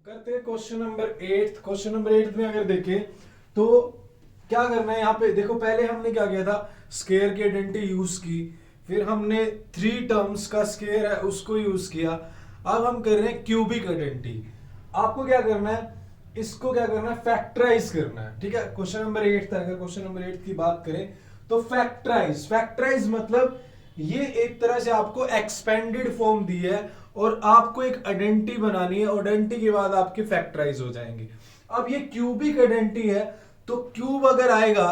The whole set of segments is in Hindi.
करते हैं क्वेश्चन नंबर 8। क्वेश्चन नंबर 8 में अगर देखें तो क्या करना है यहाँ पे देखो। पहले हमने क्या किया था, स्केयर की आइडेंटिटी यूज की, फिर हमने थ्री टर्म्स का स्केयर है उसको यूज किया। अब हम कर रहे हैं क्यूबिक आइडेंटिटी। आपको क्या करना है, इसको क्या करना है, फैक्टराइज करना है। ठीक है, क्वेश्चन नंबर 8 था। अगर क्वेश्चन नंबर 8 की बात करें तो फैक्टराइज, फैक्टराइज मतलब ये एक तरह से आपको एक्सपेंडेड फॉर्म दी है और आपको एक आइडेंटिटी बनानी है। आइडेंटिटी के बाद आपके फैक्टराइज हो जाएंगे। अब ये क्यूबिक आइडेंटिटी है तो क्यूब अगर आएगा,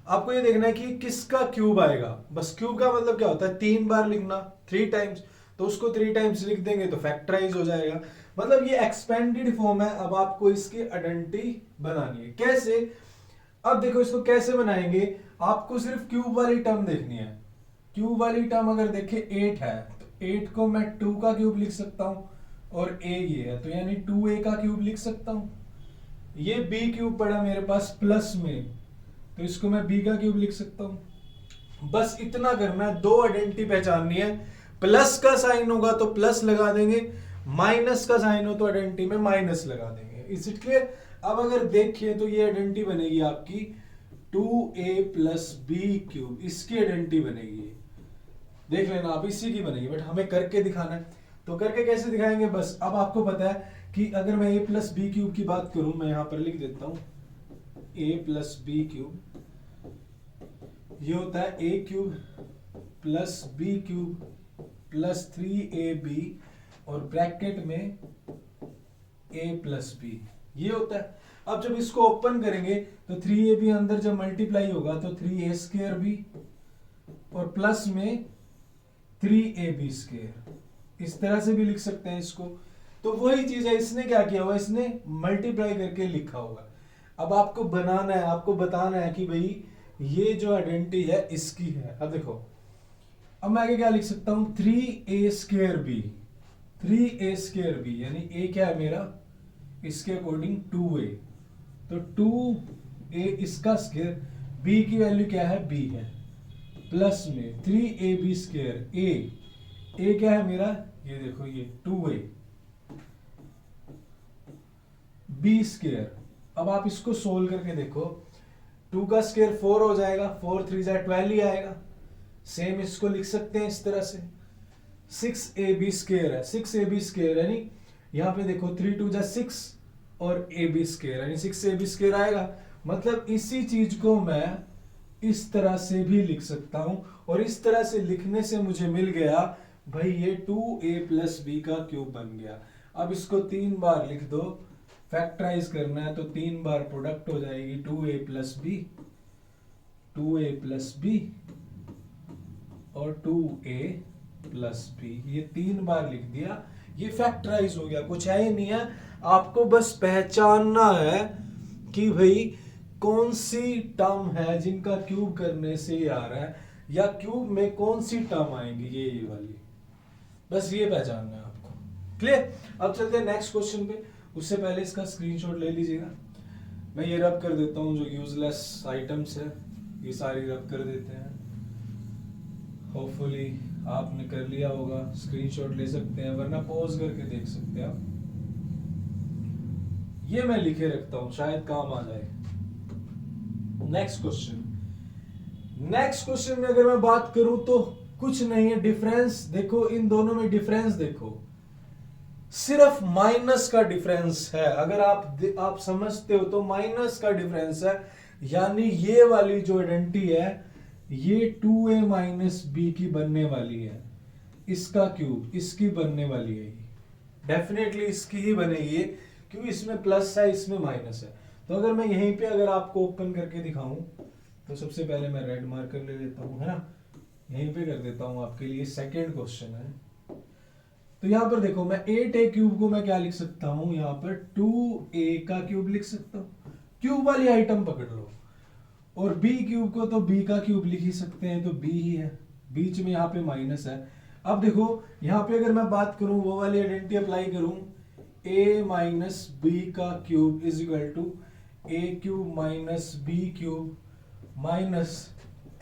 आपको ये देखना है कि किसका क्यूब आएगा। बस क्यूब का मतलब क्या होता है, 3 बार लिखना, 3 टाइम्स। तो उसको 3 टाइम्स लिख देंगे तो फैक्टराइज हो जाएगा। मतलब ये एक्सपेंडेड फॉर्म है। अब आपको इसकी आइडेंटिटी बनानी है। कैसे, अब देखो इसको कैसे बनाएंगे। आपको सिर्फ क्यूब वाली टर्म देखनी है। क्यूब वाली टर्म अगर देखें 8 है तो 8 को मैं 2 का क्यूब लिख सकता हूं और a ये है तो यानी 2a का क्यूब लिख सकता हूं। ये b क्यूब पड़ा मेरे पास प्लस में तो इसको मैं b का क्यूब लिख सकता हूं। बस इतना करना है, दो आइडेंटिटी पहचाननी है। प्लस का साइन होगा तो प्लस लगा देंगे, माइनस का साइन हो तो आइडेंटिटी में माइनस लगा देंगे। इसलिए अब अगर देखिए तो ये आइडेंटिटी बनेगी आपकी 2a प्लस बी क्यूब, इसकी आइडेंटिटी बनेगी। देख लेना आप, इसी की बनेगी, बट हमें करके दिखाना है। तो करके कैसे दिखाएंगे, बस अब आपको पता है कि अगर मैं a प्लस बी क्यूब की बात करूं, मैं यहां पर लिख देता हूं a प्लस बी क्यूब, ये होता है a cube plus B cube plus 3ab और ब्रैकेट में a प्लस बी, ये होता है। अब जब इसको ओपन करेंगे तो 3ab अंदर जब मल्टीप्लाई होगा तो 3a स्क्वायर बी और प्लस में 3ab स्क्वायर, इस तरह से भी लिख सकते हैं इसको। तो वही चीज है, इसने क्या किया हुआ, इसने मल्टीप्लाई करके लिखा होगा। अब आपको बनाना है, आपको बताना है कि भाई ये जो आइडेंटिटी है इसकी है। अब देखो, अब मैं आगे क्या लिख सकता हूं, 3a square B, 3a square B यानी a क्या है मेरा, इसके अकॉर्डिंग 2a, तो 2a इसका स्क्वायर, b की वैल्यू क्या है, b है, प्लस में 3ab स्क्वायर, a क्या है मेरा, ये देखो ये 2a, b स्क्वायर। अब आप इसको सोल्व करके देखो, 2 का स्क्वायर 4 हो जाएगा, 4 3 जा 12 ही आएगा। सेम इसको लिख सकते हैं इस तरह से, 6ab स्क्वायर है, 6ab स्क्वायर यानी यहां पे देखो 3 2 जा 6 और ab स्क्वायर यानी 6ab स्क्वायर आएगा। मतलब इसी चीज को मैं इस तरह से भी लिख सकता हूं और इस तरह से लिखने से मुझे मिल गया भाई ये 2a प्लस बी का क्यूब बन गया। अब इसको 3 बार लिख दो, फैक्टराइज करना है तो 3 बार प्रोडक्ट हो जाएगी 2a plus B, 2a plus B और 2a प्लस बी, ये 3 बार लिख दिया, ये फैक्टराइज हो गया। कुछ है ही नहीं है, आपको बस पहचानना है कि भाई कौन सी टर्म है जिनका क्यूब करने से ये आ रहा है, या क्यूब में कौन सी टर्म आएंगी, ये वाली, बस ये पहचानना है आपको। क्लियर। अब चलते हैं नेक्स्ट क्वेश्चन पे। उससे पहले इसका स्क्रीनशॉट ले लीजिएगा। मैं ये रब कर देता हूँ, जो यूजलेस आइटम्स है ये सारी रब कर देते हैं। होपफुली आपने कर लिया होगा, स्क्रीनशॉट ले सकते हैं वरना पॉज करके देख सकते हैं आप। ये मैं लिखे रखता हूं, शायद काम आ जाए। नेक्स्ट क्वेश्चन, नेक्स्ट क्वेश्चन में अगर मैं बात करूं तो कुछ नहीं है, डिफरेंस देखो, इन दोनों में डिफरेंस देखो, सिर्फ माइनस का डिफरेंस है। अगर आप समझते हो तो माइनस का डिफरेंस है, यानी ये वाली जो आइडेंटिटी है ये 2a माइनस बी की बनने वाली है, इसका क्यूब इसकी बनने वाली है, डेफिनेटली इसकी ही बनेगी क्योंकि इसमें प्लस है इसमें माइनस है। तो अगर मैं यहीं पे अगर आपको ओपन करके दिखाऊं तो सबसे पहले मैं रेड मार्कर ले लेता हूं, है ना, यहीं पे कर देता हूं आपके लिए। सेकंड क्वेश्चन है, तो यहां पर देखो मैं 8a क्यूब को मैं क्या लिख सकता हूं, यहां पर 2a का क्यूब लिख सकता हूं, क्यूब वाली आइटम पकड़ लो। और b क्यूब को तो b का क्यूब लिख ही सकते हैं, तो b ही है, बीच में यहाँ पे माइनस है। अब देखो यहाँ पे अगर मैं बात करूं वो वाली आइडेंटिटी अप्लाई करूं, a माइनस बी का cube is equal to a cube minus B cube minus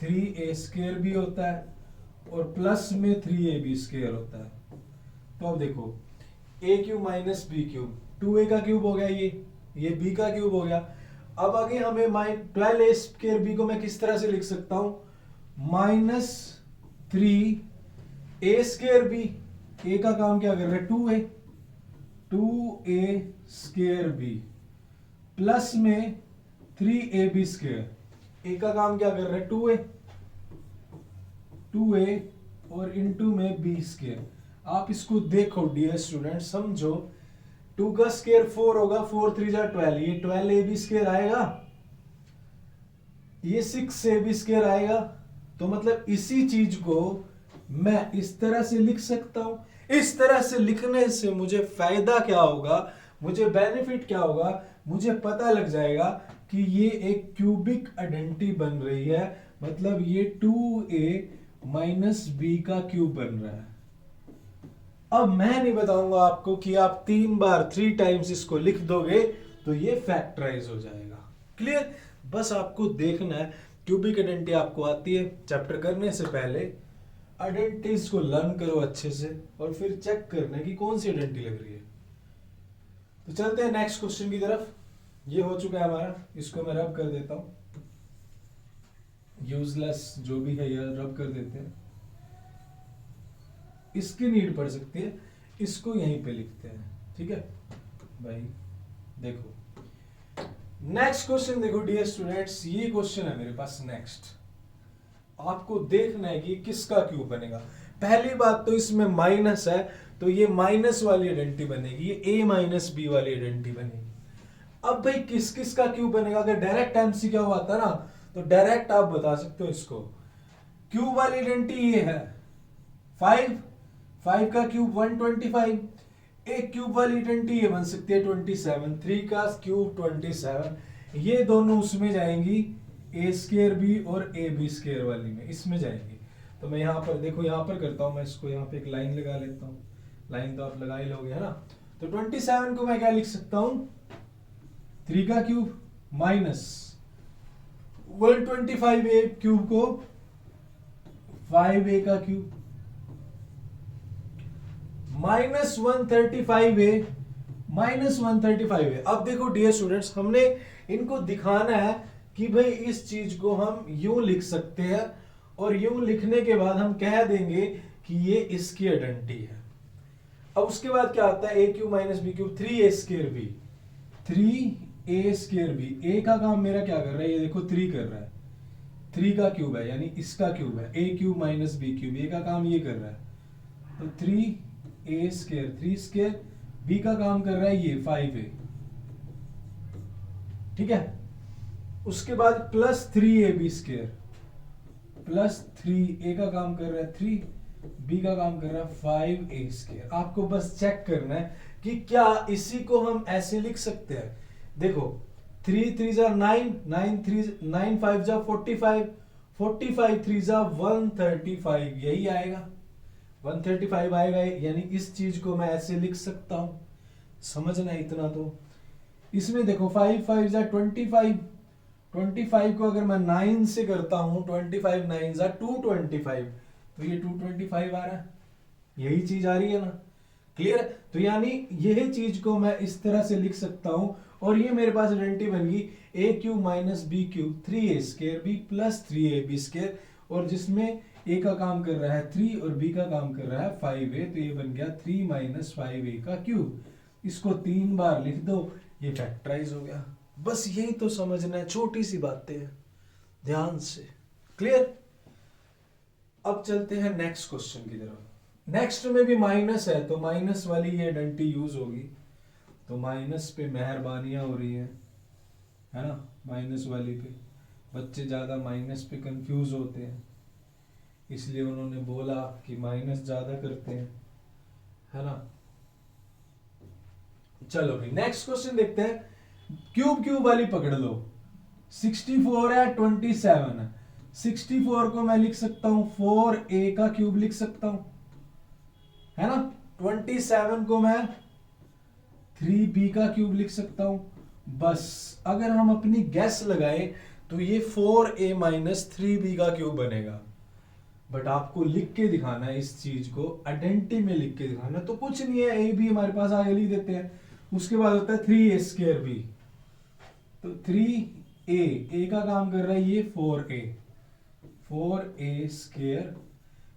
3a square भी होता है और प्लस में 3ab स्क्वायर होता है। तो अब देखो a cube minus B cube, 2a का क्यूब हो गया, ये b का क्यूब हो गया। अब आगे हमें 12a स्क्वायर b को मैं किस तरह से लिख सकता हूं, -3a स्क्वायर b, a का काम क्या कर रहा है 2a स्क्वायर b प्लस में 3ab स्क्वायर, a का काम क्या कर रहा है 2a और इनटू में b स्क्वायर। आप इसको देखो डियर स्टूडेंट, समझो, 2 का स्क्वायर 4 होगा, 4 3 जा 12, ये 12ab स्क्वायर आएगा, ये 6ab स्क्वायर आएगा। तो मतलब इसी चीज को मैं इस तरह से लिख सकता हूं। इस तरह से लिखने से मुझे फायदा क्या होगा, मुझे बेनिफिट क्या होगा, मुझे पता लग जाएगा कि ये एक क्यूबिक आइडेंटिटी बन रही है, मतलब ये 2a माइनस b का क्यूब बन रहा है। अब मैं नहीं बताऊंगा आपको कि आप 3 टाइम्स इसको लिख दोगे तो ये फैक्टराइज हो जाएगा। क्लियर? बस आपको देखना है, क्यूबिक आइडेंटिटी आपको आती है, चैप्टर करने से पहले आइडेंटिटीज को लर्न करो अच्छे से और फिर चेक करना है कि कौन सी आइडेंटिटी लग रही है। तो चलते हैं नेक्स्ट क्वेश्चन की तरफ। ये हो चुका है हमारा, इसको मैं रब कर देता हूं, यूजलेस जो भी है ये रब कर देते हैं, इसकी नीड पड़ सकती है, इसको यहीं पे लिखते हैं। ठीक है भाई, देखो नेक्स्ट क्वेश्चन देखो डियर स्टूडेंट्स, ये क्वेश्चन है मेरे पास नेक्स्ट। आपको देखना है कि किसका क्यूब बनेगा। पहली बात तो इसमें माइनस है, तो ये माइनस वाली आइडेंटिटी बनेगी, ये a माइनस बी वाली आइडेंटिटी बनेगी। अब भाई किस किस का क्यूब बनेगा, अगर डायरेक्ट एमसीक्यू आता ना तो डायरेक्ट आप बता सकते हो इसको। क्यूब वाली आइडेंटिटी ये है 5 का क्यूब 125, एक क्यूब वाली आइडेंटिटी ये बन सकती है 27, 3 का क्यूब 27, ये दोनों उसमें जाएंगी ए स्क्वायर बी और ए बी स्क्वायर वाली में, इसमें जाएंगी। तो मैं यहाँ पर देखो, यहाँ पर करता हूँ मैं इसको, यहाँ पे एक लाइन लगा लेता हूँ, लाइन तो आप लगा ही लोगे है ना। तो 27 को मैं क्या लिख सकता हूँ, 3 का क्यूब माइनस 125a क्यूब को 5a का cube minus 135a minus 135a। अब देखो डियर स्टूडेंट्स, हमने इनको दिखाना है कि भाई इस चीज को हम यूं लिख सकते हैं और यूं लिखने के बाद हम कह देंगे कि ये इसकी आइडेंटिटी है। अब उसके बाद क्या आता है, a cube minus B cube 3a square B, 3a square b, a का काम मेरा क्या कर रहा है, ये देखो 3 कर रहा है, 3 का क्यूब है यानी इसका क्यूब है, a cube minus B cube, a का काम ये कर रहा है, तो 3a स्क्वायर, 3 स्क्वायर, बी का काम कर रहा है ये 5a। ठीक है, उसके बाद plus 3ab square, plus 3a का काम कर रहा है 3, b का काम कर रहा है 5a स्क्वायर। आपको बस चेक करना है कि क्या इसी को हम ऐसे लिख सकते हैं। देखो 3 3 जा 9, 9 5 जा 45, 45 3 जा 135, यही आएगा 135 आएगा, यानी इस चीज को मैं ऐसे लिख सकता हूं। समझना इतना तो। इसमें देखो 5 5 जा 25, 25 को अगर मैं 9 से करता हूं, 25 9 जा 225, तो ये 225 आ रहा है, यही चीज आ रही है ना। क्लियर? तो यानी यही चीज को मैं इस तरह से लिख सकता हूं और ये मेरे पास आइडेंटिटी बन गई a cube minus B cube 3a square b plus 3ab square, और जिसमें a का काम कर रहा है 3 और b का काम कर रहा है 5a, तो ये बन गया 3 माइनस 5a का क्यूब। इसको 3 बार लिख दो, ये फैक्टराइज हो गया। बस यही तो समझना है, छोटी सी बातें हैं, ध्यान से। क्लियर? अब चलते हैं नेक्स्ट क्वेश्चन की तरफ। नेक्स्ट में भी माइनस है, तो माइनस वाली ये आइडेंटिटी यूज होगी, तो माइनस पे मेहरबानियां हो रही है ना, माइनस वाली पे। बच्चे ज्यादा माइनस पे कंफ्यूज होते हैं, इसलिए उन्होंने बोला कि माइनस ज्यादा करते हैं, है ना। चलो भाई नेक्स्ट क्वेश्चन देखते हैं। क्यूब क्यूब वाली पकड़ लो, 64 है 27 है, 64 को मैं लिख सकता हूं 4a का क्यूब लिख सकता हूं, है ना। 27 को मैं 3b का क्यूब लिख सकता हूं। बस अगर हम अपनी गैस लगाएं तो ये 4a माइनस 3b का क्यूब बनेगा, बट आपको लिख के दिखाना है इस चीज को, आइडेंटिटी में लिख के दिखाना। तो कुछ नहीं है, a b हमारे पास आगे लिख देते हैं, उसके बाद होता है 3a² तो 3a का काम कर रहा है ये 4a²,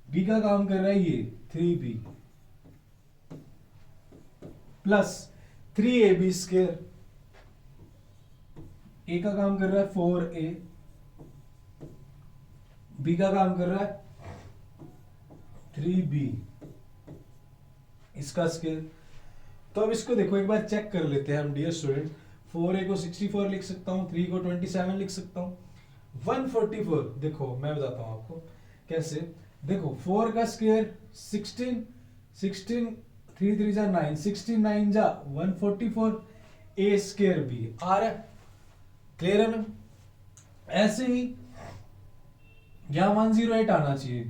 b का काम कर रहा है ये 3b प्लस 3ab², a का काम कर रहा है 4a, b का काम कर रहा है 3b, इसका स्केयर। तो अब इसको देखो एक बार चेक कर लेते हैं हम डियर स्टूडेंट। 4a को 64 लिख सकता हूं, 3 को 27 लिख सकता हूं, 144 देखो मैं बताता हूं आपको कैसे। देखो 4 का स्केयर 16, 16 3 3 जा 9, 16 9 जा 144, a² b आ रहा है, क्लियर है ना। ऐसे ही यहां 108 आना चाहिए,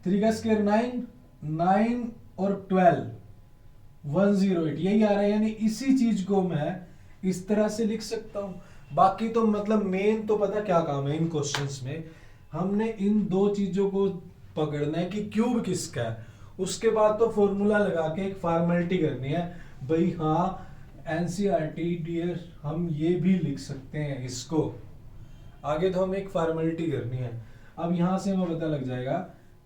3 का स्केयर 9, 9 और 12 108 यही आ रहा है, यानी इसी चीज को मैं इस तरह से लिख सकता हूं। बाकी तो मतलब मेन तो पता क्या काम है इन क्वेश्चंस में, हमने इन दो चीजों को पकड़ना है कि क्यूब किसका है, उसके बाद तो फॉर्मूला लगा के एक फॉर्मेलिटी करनी है भाई। हाँ एनसीईआरटी डियर हम ये भी लिख सकते हैं इसको, आगे तो हम एक फॉर्मेलिटी करनी है। अब यहां से हमें पता लग जाएगा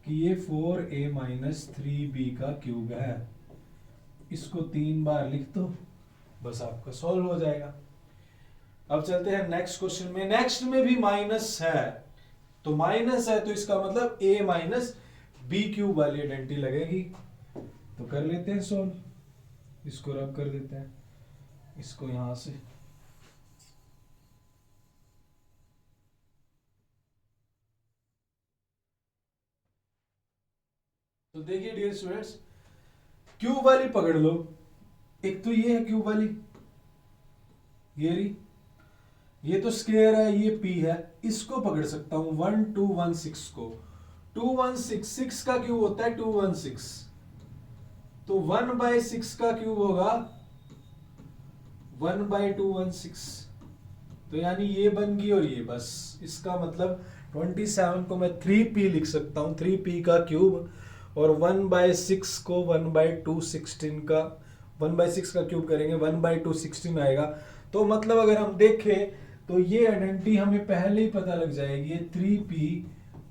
कि ये 4a-3b का क्यूब है, इसको 3 बार लिख दो बस आपका सॉल्व हो जाएगा। अब चलते हैं नेक्स्ट क्वेश्चन में। नेक्स्ट में भी माइनस है, तो माइनस है तो इसका मतलब a-b³ वाली आइडेंटिटी लगेगी। तो कर लेते हैं सॉल्व, इसको रब कर देते हैं, इसको यहां से तो देखिए डियर स्टूडेंट्स, क्यूब वाली पकड़ लो, एक तो ये है क्यूब वाली, ये रही, ये तो स्क्वायर है, ये p है, इसको पकड़ सकता हूं 1216 को। 216 का क्यूब होता है 216, तो 1/6 का क्यूब होगा 1/216, तो यानी ये बन गई और ये बस। इसका मतलब 27 को मैं 3p लिख सकता हूं, 3p का क्यूब, और 1/6 को 1/216 का 1/6 का क्यूब करेंगे 1/216 आएगा। तो मतलब अगर हम देखें तो ये आइडेंटिटी हमें पहले ही पता लग जाएगी, 3p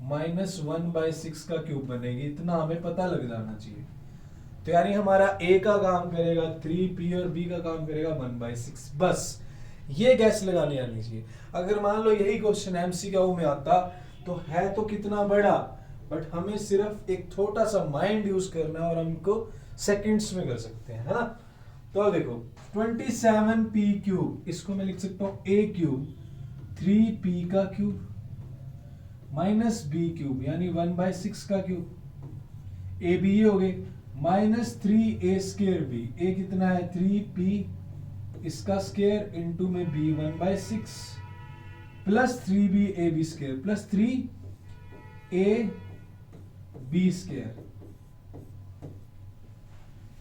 माइनस 1/6 का क्यूब बनेगी, इतना हमें पता लग जाना चाहिए। तो यानी हमारा a का काम करेगा 3p और b का काम करेगा 1/6, बस ये गैस लगाने आनी चाहिए। अगर मान लो यही क्वेश्चन MCQ में आता तो है तो कितना बड़ा, बट हमें सिर्फ एक छोटा सा माइंड यूज करना है और हमको सेकंड्स में कर सकते हैं, है ना। तो अब देखो 27p³, इसको मैं लिख सकता हूं a³ 3p का क्यूब माइनस b³ यानी 1/6 का क्यूब, ए बी ये हो गए, माइनस 3a²b, a कितना है 3p, इसका स्केयर इंटू में b 1/6 plus 3b ab² plus 3ab²।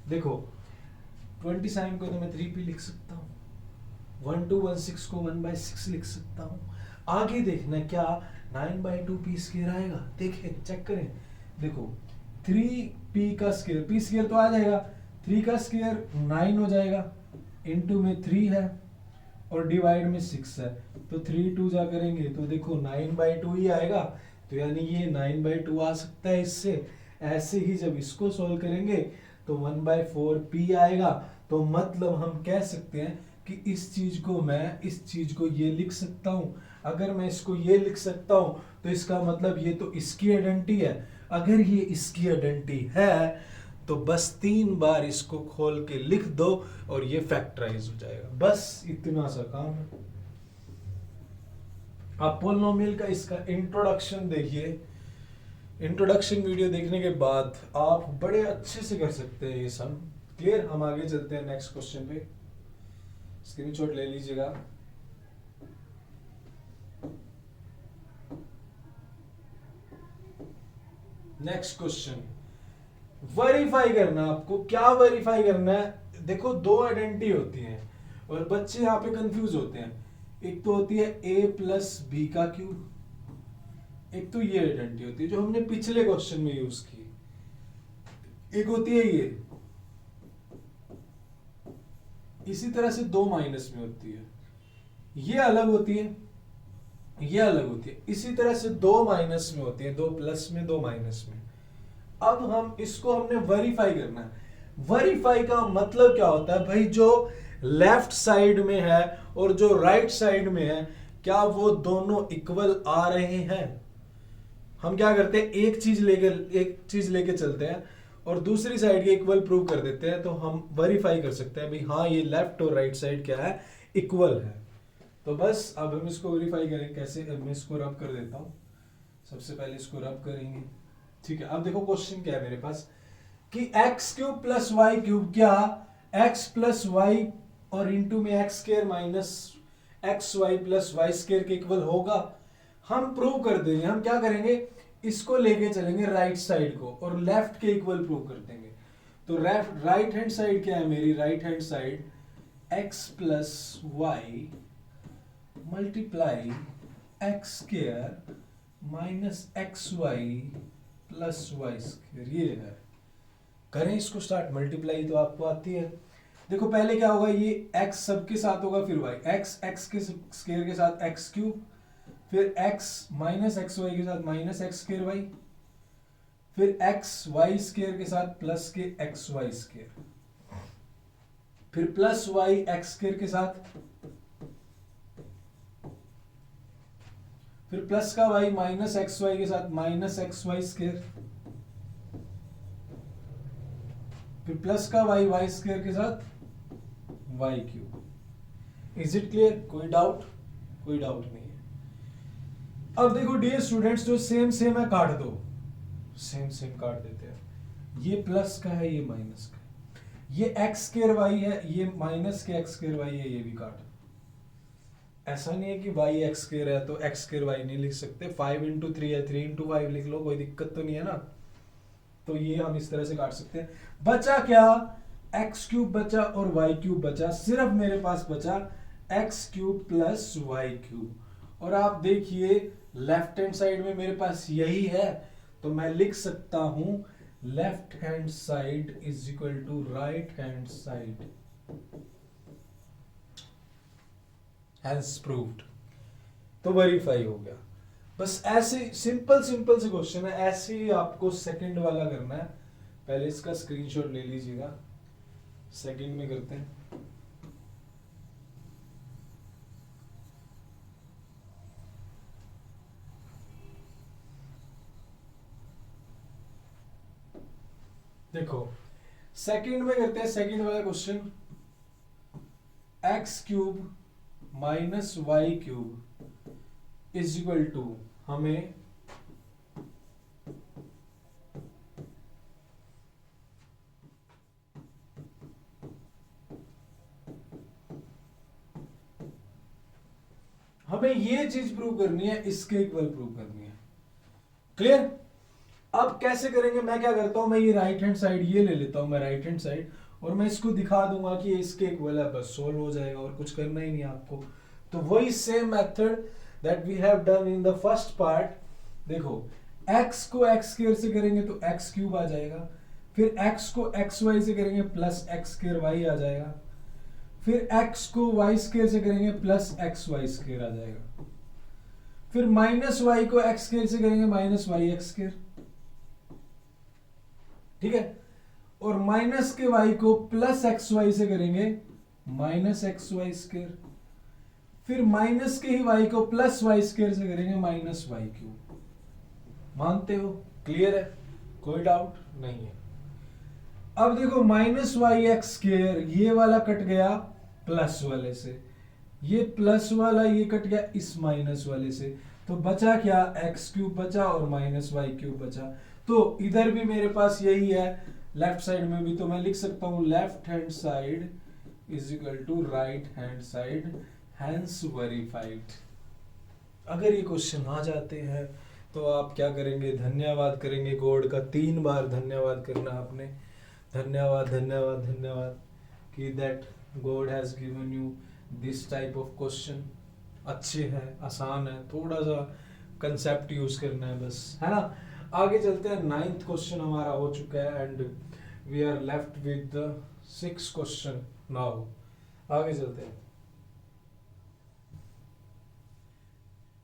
देखो 27 को तो मैं 3p लिख सकता हूं, 1216 को 1/6 लिख सकता हूं। आगे देखना क्या 9/2p² आएगा, देखिए चेक करें। देखो 3p का स्केयर, p² तो आ जाएगा, 3 का स्केयर 9 हो जाएगा, इनटू में 3 है और डिवाइड में 6 है, तो 3 2 जा करेंगे तो देखो 9/2 ही आएगा, तो यानी ये 9/2 आ सकता है इससे। ऐसे ही जब इसको सॉल्व करेंगे तो 1/4p आएगा। तो मतलब हम कह सकते हैं कि इस चीज को मैं इस चीज को ये लिख सकता हूं। अगर मैं इसको ये लिख सकता हूं तो इसका मतलब ये तो इसकी आइडेंटिटी है। अगर ये इसकी आइडेंटिटी है तो बस 3 बार इसको खोल के लिख दो और ये फैक्टराइज हो जाएगा, बस इतना सा काम है। आप पॉलिनोमियल का इसका इंट्रोडक्शन देखिए, इंट्रोडक्शन वीडियो देखने के बाद आप बड़े अच्छे से कर सकते हैं ये सम। क्लियर, हम आगे चलते हैं नेक्स्ट क्वेश्चन पे, स्क्रीनशॉट ले लीजिएगा। नेक्स्ट क्वेश्चन, वेरीफाई करना, आपको क्या वेरीफाई करना है। देखो दो आइडेंटिटी होती हैं और बच्चे यहाँ पे कंफ्यूज होते हैं। एक तो होती है a+b का क्यूब, एक तो ये आइडेंटिटी होती है जो हमने पिछले क्वेश्चन में यूज की, एक होती है ये इसी तरह से दो माइनस में होती है, ये अलग होती है, ये अलग होती है, इसी तरह से दो माइनस में होती है, दो प्लस में दो माइनस में। अब हम इसको हमने वेरीफाई करना है। वेरीफाई का मतलब क्या होता है भाई, जो लेफ्ट साइड में है और जो राइट साइड में है, क्या वो दोनों इक्वल आ रहे हैं। हम क्या करते हैं, एक चीज लेके चलते हैं और दूसरी साइड के इक्वल प्रूव कर देते हैं, तो हम वेरीफाई कर सकते हैं भाई हाँ ये लेफ्ट और राइट साइड क्या है, इक्वल है। तो बस अब हम इसको वेरीफाई करें कैसे, मैं इसको रब कर देता हूं। सबसे पहले इसको रब करेंगे, ठीक है। अब देखो क्वेश्चन क्या है मेरे पास कि x cube plus Y cube क्या एक्स प्लस वाई और इंटू में x square minus x Y plus Y square के इक्वल होगा। हम प्रूव कर देंगे, हम क्या करेंगे, इसको लेके चलेंगे राइट साइड को और लेफ्ट के इक्वल प्रूव कर देंगे। तो राइट हैंड साइड क्या है मेरी, right hand side X plus Y multiply X square minus x Y plus Y square, ये है। करें इसको स्टार्ट, मल्टीप्लाई तो आपको आती है। देखो पहले क्या होगा, ये x सबके साथ होगा, फिर y x के स्क्वायर के साथ x क्यूब, फिर x माइनस एक्स वाई के साथ माइनस एक्स स्क्वायर वाई, फिर x y स्क्वायर के साथ प्लस के एक्स वाई स्क्वायर, फिर प्लस y एक्स स्क्वायर के साथ, फिर प्लस का y माइनस एक्स वाई के साथ माइनस एक्स वाई स्क्वायर, फिर प्लस का y वाई स्क्वायर के साथ Y cube. Is it clear, कोई डाउट, कोई डाउट नहीं है। अब देखो डियर स्टूडेंट्स, जो सेम सेम है काट दो, सेम सेम काट देते हैं। ये प्लस का है, ये माइनस का है, ये एक्स स्क्वायर वाई है, ये माइनस के एक्स स्क्वायर वाई है, ये भी काट। ऐसा नहीं है कि वाई एक्स स्क्वायर है तो एक्स स्क्वायर वाई नहीं लिख सकते, 5 इंटू 3 है, 3 इंटू 5 लिख लो, कोई दिक्कत तो नहीं है ना। तो ये हम इस तरह से काट सकते हैं। बचा क्या, एक्स क्यूब बचा और वाई क्यूब बचा, सिर्फ मेरे पास बचा X cube plus Y cube. और आप देखिए लेफ्ट हैंड साइड में मेरे पास यही है, तो मैं लिख सकता हूं left hand side is equal to right hand side, hence proved. तो वेरीफाई हो गया। बस ऐसे सिंपल सिंपल से क्वेश्चन है, ऐसे ही आपको सेकंड वाला करना है। पहले इसका स्क्रीनशॉट ले लीजिएगा, सेकंड में करते हैं। देखो सेकंड में करते हैं, सेकंड वाला question, X cube minus Y cube is equal to, हमें ये चीज प्रूव करनी है, इसके इक्वल प्रूव करनी है। क्लियर। अब कैसे करेंगे, मैं क्या करता हूं, मैं ये राइट हैंड साइड ये ले लेता हूं, मैं राइट हैंड साइड, और मैं इसको दिखा दूंगा कि इसके इक्वल है, बस सोल्व हो जाएगा और कुछ करना ही नहीं आपको। तो वही same method that we have done in the first part. देखो x को x स्क्वायर से करेंगे तो x क्यूब आ जाएगा, फिर x को x वाई से करेंगे प्लस x स्क्वायर वाई आ जाएगा, फिर x को y स्क्वायर से करेंगे प्लस x वाई स्क्वायर आ जाएगा, फिर माइनस y को x स्क्वायर से करेंगे माइनस वाई एक्स स्क्वायर, ठीक है। और माइनस के y को प्लस एक्स वाई से करेंगे माइनस एक्स वाई स्क्वायर, फिर माइनस के ही y को प्लस वाई स्क्वायर से करेंगे माइनस वाई क्यूब। मानते हो, क्लियर है, कोई डाउट नहीं है। अब देखो माइनस वाई एक्स स्क्वायर ये वाला कट गया प्लस वाले से, ये प्लस वाला ये कट गया इस माइनस वाले से, तो बचा क्या, एक्स क्यूब बचा और माइनस वाई क्यूब बचा। तो इधर भी मेरे पास यही है, लेफ्ट साइड में भी, तो मैं लिख सकता हूं left hand side is equal to right hand side, hence verified. अगर ये क्वेश्चन आ जाते हैं तो आप क्या करेंगे, धन्यवाद करेंगे गॉड का, 3 बार धन्यवाद करना आपने, धन्यवाद धन्यवाद धन्यवाद कि that God has given you this type of question. अच्छे हैं, आसान है, थोड़ा सा कंसेप्ट यूज करना है बस, है ना। आगे चलते हैं, 9th क्वेश्चन हमारा हो चुका है and we are left with the 6th question now. आगे चलते हैं।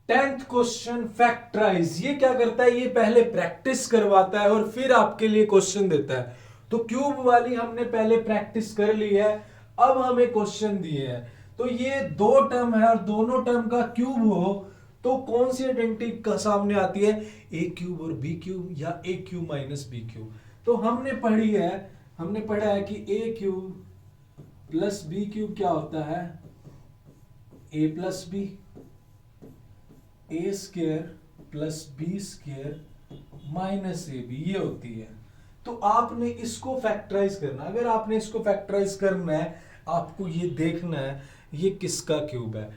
10th question factorise. ये क्या करता है, ये पहले प्रैक्टिस करवाता है और फिर आपके लिए क्वेश्चन देता है। तो क्यूब वाली हमने पहले प्रैक्टिस कर ली है, अब हमें क्वेश्चन दिए हैं। तो ये दो टर्म है और दोनों टर्म का क्यूब हो तो कौन सी आइडेंटिटी का सामने आती है, ए क्यूब और बी क्यूब या a cube minus B cube. तो हमने पढ़ा है कि a cube plus B cube क्या होता है, a plus b, a square plus b square minus a b, ये होती है। तो आपने इसको फैक्टराइज करना। अगर आपने इसको फैक्टराइज करना है, आपको ये देखना है ये किसका क्यूब है,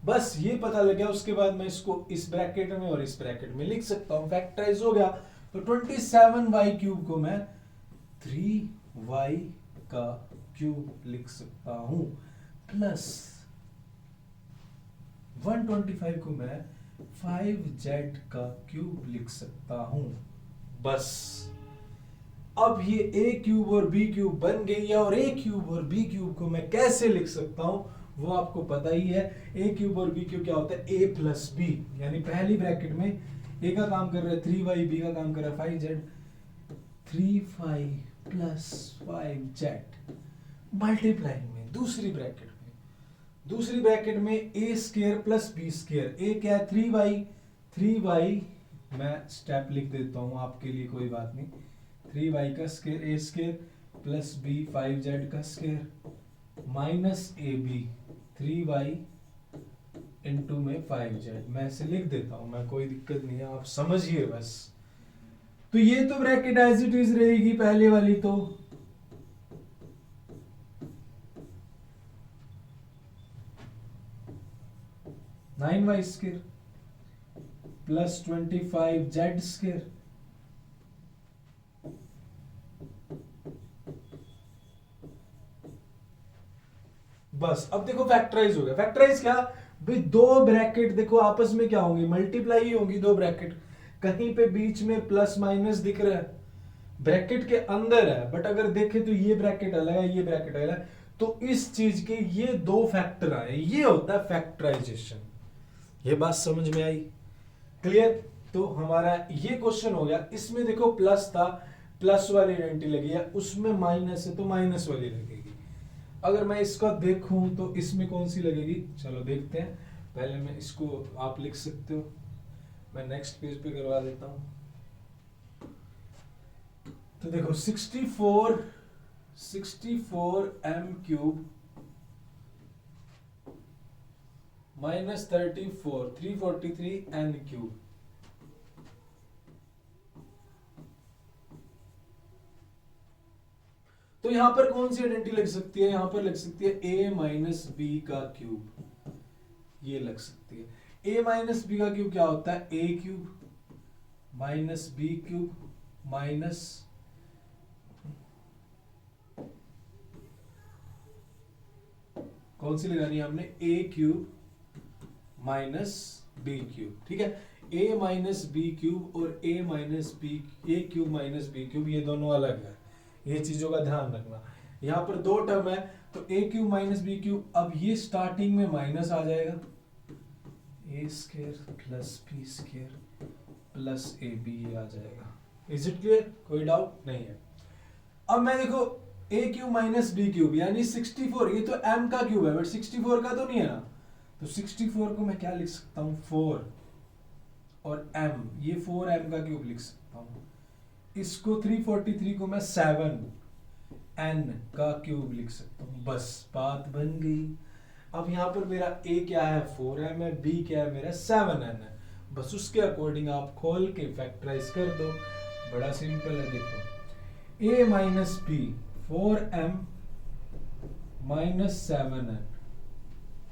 बस ये पता लग गया। उसके बाद मैं इसको इस ब्रैकेट में और इस ब्रैकेट में लिख सकता हूं, फैक्टराइज हो गया। तो 27y क्यूब को मैं 3y का क्यूब लिख सकता हूं, प्लस 125 को मैं 5z का क्यूब लिख सकता हूं। बस अब ये a क्यूब और b क्यूब बन गई है, और a क्यूब और b क्यूब को मैं कैसे लिख सकता हूं वो आपको पता ही है। a क्यूब और b क्यूब क्या होता है, a प्लस बी, यानी पहली ब्रैकेट में a का काम कर रहा है 3y, b का काम कर रहा है 5z, 3y plus 5z multiplying में दूसरी ब्रैकेट में a square plus b square, a क्या है 3y, मैं स्टेप लिख देता हूं आपके लिए, कोई बात नहीं। 3y का square, a square plus b 5z का square minus ab 3y into में 5z, मैं इसे लिख देता हूं, मैं कोई दिक्कत नहीं है, आप समझिए बस। तो ये तो ब्रैकेट एज इट इज रहेगी पहले वाली। तो nine y square plus 25z square, बस। अब देखो फैक्टराइज हो गया। फैक्टराइज क्या भाई, दो ब्रैकेट देखो आपस में क्या होंगी, मल्टीप्लाई ही होंगी दो ब्रैकेट। कहीं पे बीच में प्लस माइनस दिख रहा है, ब्रैकेट के अंदर है, बट अगर देखें तो ये ब्रैकेट अलग है, ये ब्रैकेट अलग है। तो इस चीज के ये दो फैक्टर आए, ये होता है फैक्टराइजेशन। ये बात समझ में आई, क्लियर। तो हमारा ये क्वेश्चन हो गया। इसमें देखो प्लस था, प्लस वाली आइडेंटिटी लगी है, उसमें माइनस है तो माइनस वाली लगेगी। अगर मैं इसका देखूं तो इसमें कौन सी लगेगी, चलो देखते हैं। पहले मैं इसको, आप लिख सकते हो, मैं नेक्स्ट पेज पे करवा देता हूं। तो देखो 64 m cube minus 34 343 n cube. तो यहां पर कौन सी आइडेंटिटी लग सकती है, यहां पर लग सकती है a माइनस बी का क्यूब, ये लग सकती है। a माइनस बी का क्यूब क्या होता है, a cube minus B cube minus कौन सी लगानी है हमने, a cube minus B cube, ठीक है। a माइनस बी क्यूब और a minus b, a cube minus B cube, ये दोनों अलग है, ये चीजों का ध्यान रखना। यहां पर दो टर्म है, तो a cube minus B cube, अब ये स्टार्टिंग में माइनस आ जाएगा, a square plus b square plus a b, ये आ जाएगा। इज इट क्लियर, कोई डाउट नहीं है। अब मैं देखो a cube minus B cube यानी 64, ये तो m का क्यूब है बट 64 का तो नहीं है ना, तो 64 को मैं क्या लिख सकता हूं 4, और m, ये 4m का क्यूब लिख सकता हूं। इसको 343 को मैं 7n का क्यूब लिख सकता हूं, बस बात बन गई। अब यहां पर मेरा a क्या है 4m है, b क्या है मेरा 7n है, बस उसके अकॉर्डिंग आप खोल के फैक्टराइज कर दो, बड़ा सिंपल है। देखो a minus B 4m minus 7n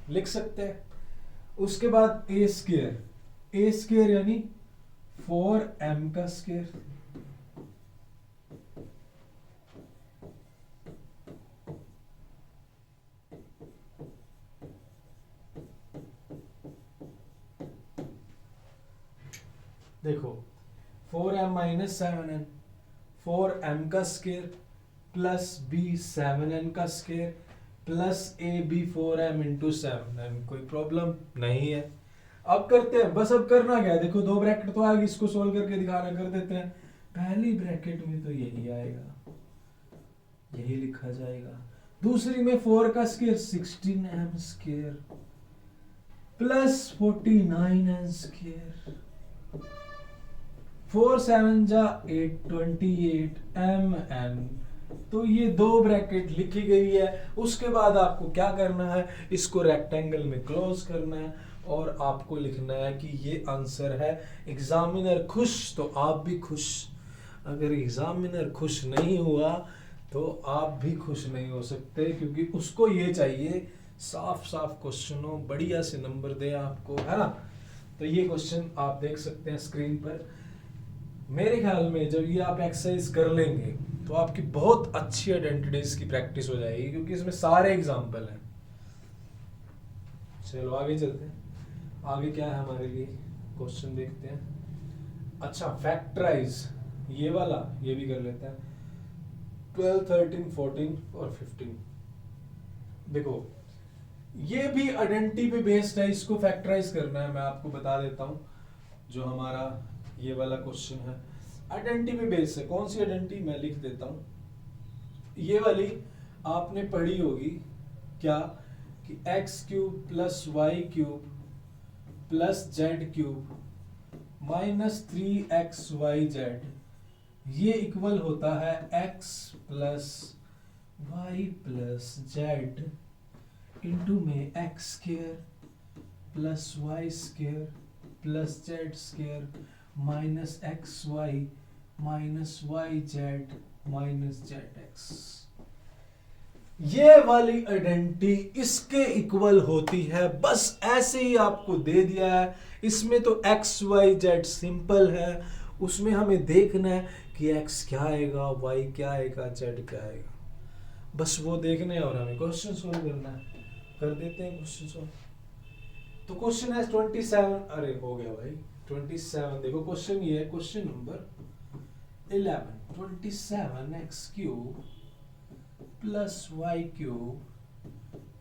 लिख सकते हैं। उसके बाद a स्क्वायर यानी 4m का स्क्वायर, देखो 4m माइनस 7n, 4m का स्क्वायर प्लस b 7n का square plus a b 4m into 7m, कोई प्रॉब्लम नहीं है। अब करते हैं, बस अब करना क्या है, देखो दो ब्रैकेट तो आ गई, इसको सोल्व करके दिखाना, कर देते हैं। पहली ब्रैकेट में तो यही आएगा, यही लिखा जाएगा। दूसरी में 4 का square 16m square plus 49n square, 4 7 जा 8 28 mn। तो ये दो ब्रैकेट लिखी गई है। उसके बाद आपको क्या करना है, इसको रेक्टेंगल में क्लोज करना है और आपको लिखना है कि ये आंसर है। एग्जामिनर खुश तो आप भी खुश, अगर एग्जामिनर खुश नहीं हुआ तो आप भी खुश नहीं हो सकते, क्योंकि उसको ये चाहिए साफ साफ क्वेश्चन हो, बढ़िया से नंबर दे आपको, है ना। तो ये क्वेश्चन आप देख सकते हैं स्क्रीन पर। मेरे ख्याल में जब ये आप एक्सरसाइज कर लेंगे तो आपकी बहुत अच्छी आइडेंटिटीज की प्रैक्टिस हो जाएगी, क्योंकि इसमें सारे एग्जाम्पल हैं। चलो आगे चलते हैं। आगे क्या है हमारे लिए, क्वेश्चन देखते हैं। अच्छा, फैक्टराइज ये वाला, ये भी कर लेते हैं। 12 13 14 और 15, देखो ये भी आइडेंटिटी पे बेस्ड है, इसको फैक्टराइज करना है। मैं आपको बता देता हूं, जो हमारा ये वाला क्वेश्चन है आइडेंटिटी पे बेस्ड है। कौन सी आइडेंटिटी, मैं लिख देता हूं। ये वाली आपने पढ़ी होगी क्या, कि x cube plus Y cube plus z cube minus 3xyz, ये इक्वल होता है x plus y plus z into में x square plus Y square plus z square minus x y minus y z minus z x. ये वाली आइडेंटिटी इसके इक्वल होती है। बस ऐसे ही आपको दे दिया है। इसमें तो एक्स वाई जेड सिंपल है, उसमें हमें देखना है कि एक्स क्या आएगा, वाई क्या आएगा, जेड क्या आएगा, बस वो देखना है और हमें क्वेश्चन सोल्व करना है। कर देते हैं क्वेश्चन सोल्व। तो क्वेश्चन है 27, अरे हो गया भाई 27। देखो क्वेश्चन ये है, question number 11, 27x cube plus Y cube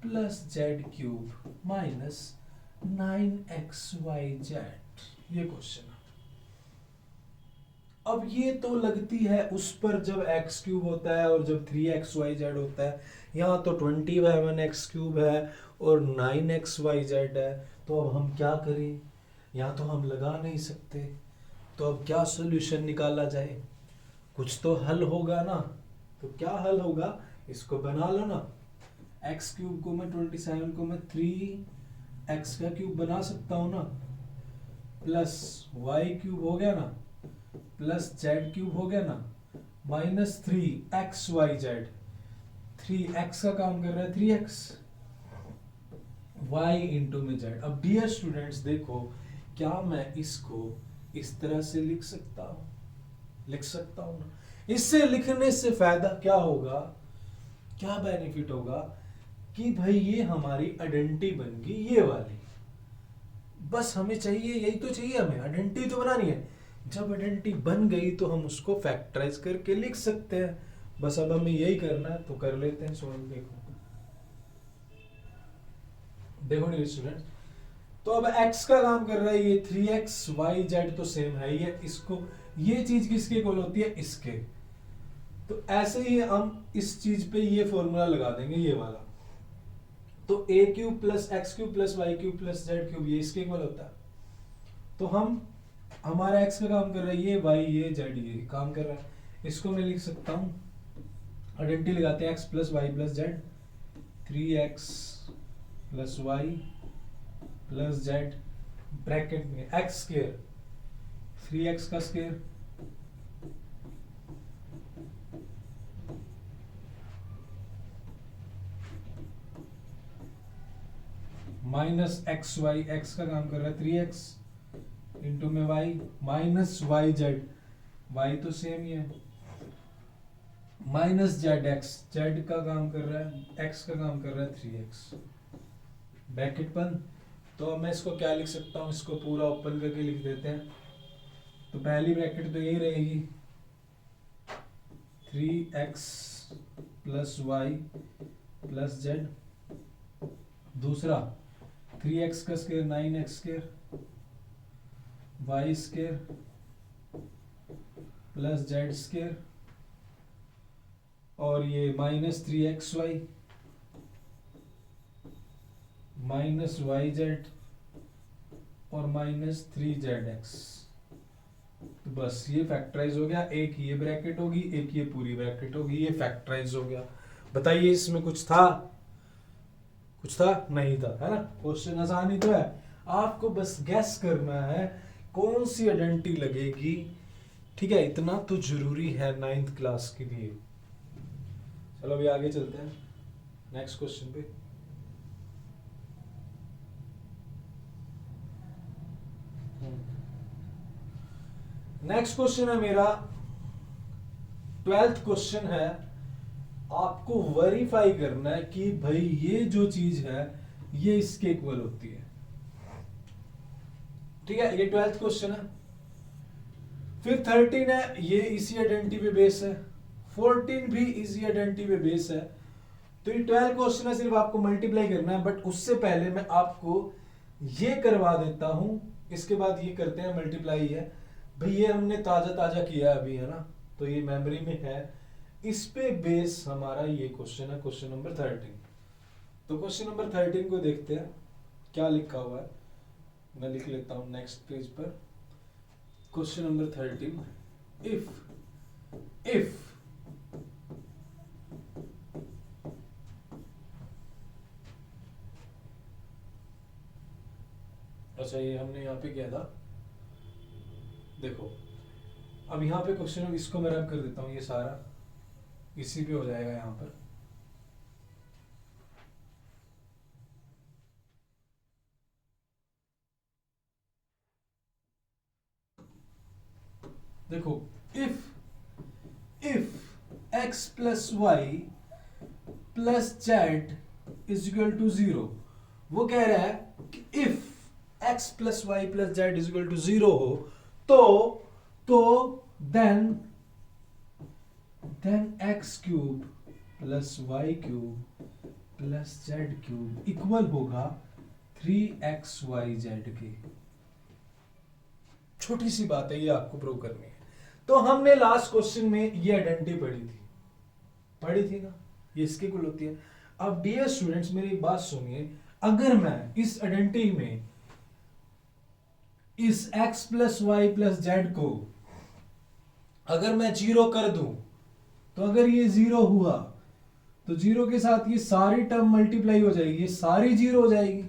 plus z cube minus 9xyz, ये क्वेश्चन है। अब ये तो लगती है उस पर जब x क्यूब होता है और जब 3xyz होता है। यहाँ तो 21x क्यूब है और 9xyz है, तो अब हम क्या करें, यहाँ तो हम लगा नहीं सकते, तो अब क्या सोल्यूशन निकाला जाए, कुछ तो हल होगा ना। तो क्या हल होगा, इसको बना लो ना। x क्यूब को मैं 27 को मैं 3x का क्यूब बना सकता हूँ ना, प्लस y क्यूब हो गया ना, प्लस जेड क्यूब हो गया ना, माइनस 3xyz, 3x का काम कर रहा है 3x, y इंटू में जेड। अब डियर स्टूडेंट्स देखो, क्या मैं इसको इस तरह से लिख सकता हूं, लिख सकता हूं ना। इससे लिखने से फायदा क्या होगा, क्या बेनिफिट होगा, कि भाई ये हमारी आइडेंटिटी बन गई ये वाली। बस हमें चाहिए, यही तो चाहिए, हमें आइडेंटिटी तो बनानी है। जब आइडेंटिटी बन गई तो हम उसको फैक्टराइज करके लिख सकते हैं। बस अब हमें यही करना है, तो कर लेते हैं सॉल्व। देखो डियर स्टूडेंट, तो अब x का काम कर रहा है ये 3xyz, तो सेम है ये, इसको ये चीज किसके इक्वल होती है, इसके। तो ऐसे ही हम इस चीज पे ये फॉर्मूला लगा देंगे, ये वाला। तो a cube plus x cube plus Y cube plus z cube, ये इसके इक्वल होता है। तो हम, हमारा x का काम कर रहा है ये, y ये, z ये काम कर रहा है। इसको मैं लिख सकता हूं, आइडेंटिटी लगाते हैं x plus y plus z, 3x plus y plus z, bracket में एक्स स्क्वायर 3x का square minus x y, x का काम कर रहा है 3x इंटू में y minus y z, y तो सेम ही है, माइनस जेड एक्स, जेड का काम कर रहा है, x का काम कर रहा है 3x, ब्रैकेट बंद। तो मैं इसको क्या लिख सकता हूँ, इसको पूरा ओपन करके लिख देते हैं। तो पहली ब्रैकेट तो यही रहेगी, 3x plus y plus Z, दूसरा 3x का square 9x square y square plus z square, और ये -3xy माइनस वाई जेड और -3zx। तो बस ये फैक्टराइज हो गया, एक ये ब्रैकेट होगी एक ये पूरी ब्रैकेट होगी, ये फैक्टराइज हो गया। बताइए इसमें कुछ था? कुछ था? नहीं था, है ना। क्वेश्चन आसान ही तो है, आपको बस गैस करना है कौन सी आइडेंटिटी लगेगी। ठीक है, इतना तो जरूरी है 9th क्लास के लिए। चलो अभी आगे चलते हैं नेक्स्ट क्वेश्चन पे। नेक्स्ट क्वेश्चन है मेरा 12th क्वेश्चन है। आपको वेरीफाई करना है कि भाई ये जो चीज है ये इसके इक्वल होती है। ठीक है, ये 12th क्वेश्चन है। फिर 13 है, ये इसी आइडेंटिटी पे बेस है। 14 भी इसी आइडेंटिटी पे बेस है। तो ये 12 क्वेश्चन है, सिर्फ आपको मल्टीप्लाई करना है। बट उससे पहले मैं आपको ये करवा देता हूं, इसके बाद ये करते हैं मल्टीप्लाई है। भाई ये हमने ताजा ताजा किया अभी, है ना, तो ये मेमोरी में है। इस पे बेस हमारा ये क्वेश्चन है, क्वेश्चन नंबर 13। तो क्वेश्चन नंबर 13 को देखते हैं क्या लिखा हुआ है। मैं लिख लेता हूं नेक्स्ट पेज पर। क्वेश्चन नंबर 13, इफ अच्छा, ये हमने यहाँ पे किया था, देखो अब यहाँ पे क्वेश्चन, इसको मैं रब कर देता हूँ, ये सारा इसी पे हो जाएगा यहाँ पर। देखो if x plus y plus z is equal to 0, वो कह रहा है कि if x plus y plus z is equal to 0 हो तो then x cube plus Y cube plus z cube equal होगा 3xyz के। छोटी सी बात है, ये आपको प्रूव करनी है। तो हमने लास्ट क्वेश्चन में ये आइडेंटिटी पढ़ी थी ना, ये इसकी इक्वल होती है। अब डियर स्टूडेंट्स मेरी बात सुनिए, अगर मैं इस आइडेंटिटी में इस x plus y plus z को अगर मैं 0 कर दूं, तो अगर ये 0 हुआ तो 0 के साथ ये सारी टर्म मल्टीप्लाई हो जाएगी, ये सारी 0 हो जाएगी।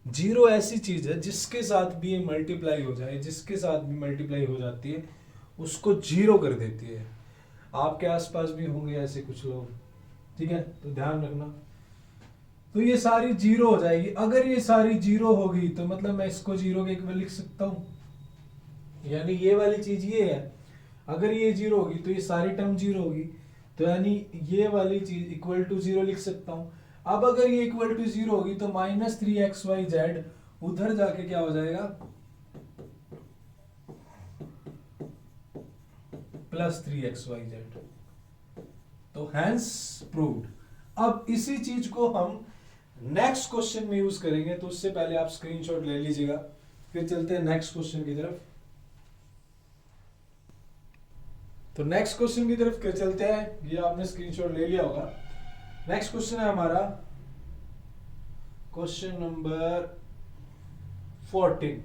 0 ऐसी चीज है जिसके साथ भी ये मल्टीप्लाई हो जाए, जिसके साथ भी मल्टीप्लाई हो जाती है उसको 0 कर देती है। आपके आसपास भी होंगे ऐसे कुछ लोग, ठीक है, तो ध्यान रखना। तो ये सारी 0 हो जाएगी। अगर ये सारी 0 होगी तो मतलब मैं इसको 0 के इक्वल लिख सकता हूं, यानी ये वाली चीज ये है। अगर ये 0 होगी तो ये सारी टर्म 0 होगी, तो यानी ये वाली चीज इक्वल टू 0 लिख सकता हूं। अब अगर ये इक्वल टू 0 होगी तो -3xyz उधर जाके क्या हो जाएगा, +3xyz। तो हैंस प्रूव्ड। अब इसी चीज को हम नेक्स्ट क्वेश्चन में यूज करेंगे, तो उससे पहले आप स्क्रीनशॉट ले लीजिएगा, फिर चलते हैं नेक्स्ट क्वेश्चन की तरफ। तो नेक्स्ट क्वेश्चन की तरफ चलते हैं, ये आपने स्क्रीनशॉट ले लिया होगा। नेक्स्ट क्वेश्चन है हमारा क्वेश्चन नंबर 14।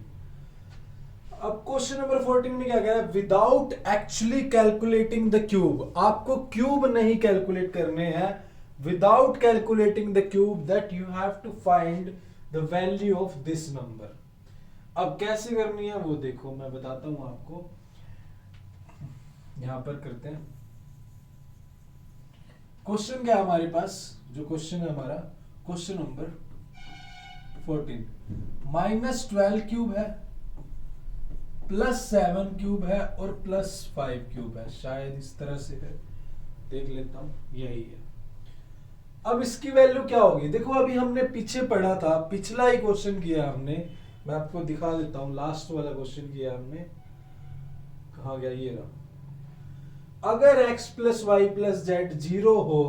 अब क्वेश्चन नंबर 14 में क्या कह रहा है, without actually calculating the cube. आपको क्यूब नहीं कैलकुलेट करने हैं, without calculating the cube that you have to find the value of this number. अब कैसे करनी है वो देखो, मैं बताता हूं आपको। यहां पर करते हैं, क्वेश्चन क्या है हमारे पास, जो क्वेश्चन है हमारा क्वेश्चन नंबर 14, -12 क्यूब है, +7 क्यूब है और +5 क्यूब है, शायद इस तरह से है, देख लेता हूं, यही है। अब इसकी वैल्यू क्या होगी, देखो अभी हमने पीछे पढ़ा था, पिछला ही क्वेश्चन किया हमने, मैं आपको दिखा देता हूं, लास्ट वाला क्वेश्चन किया हमने, कहा गया, ये रहा। अगर x plus y plus z 0 हो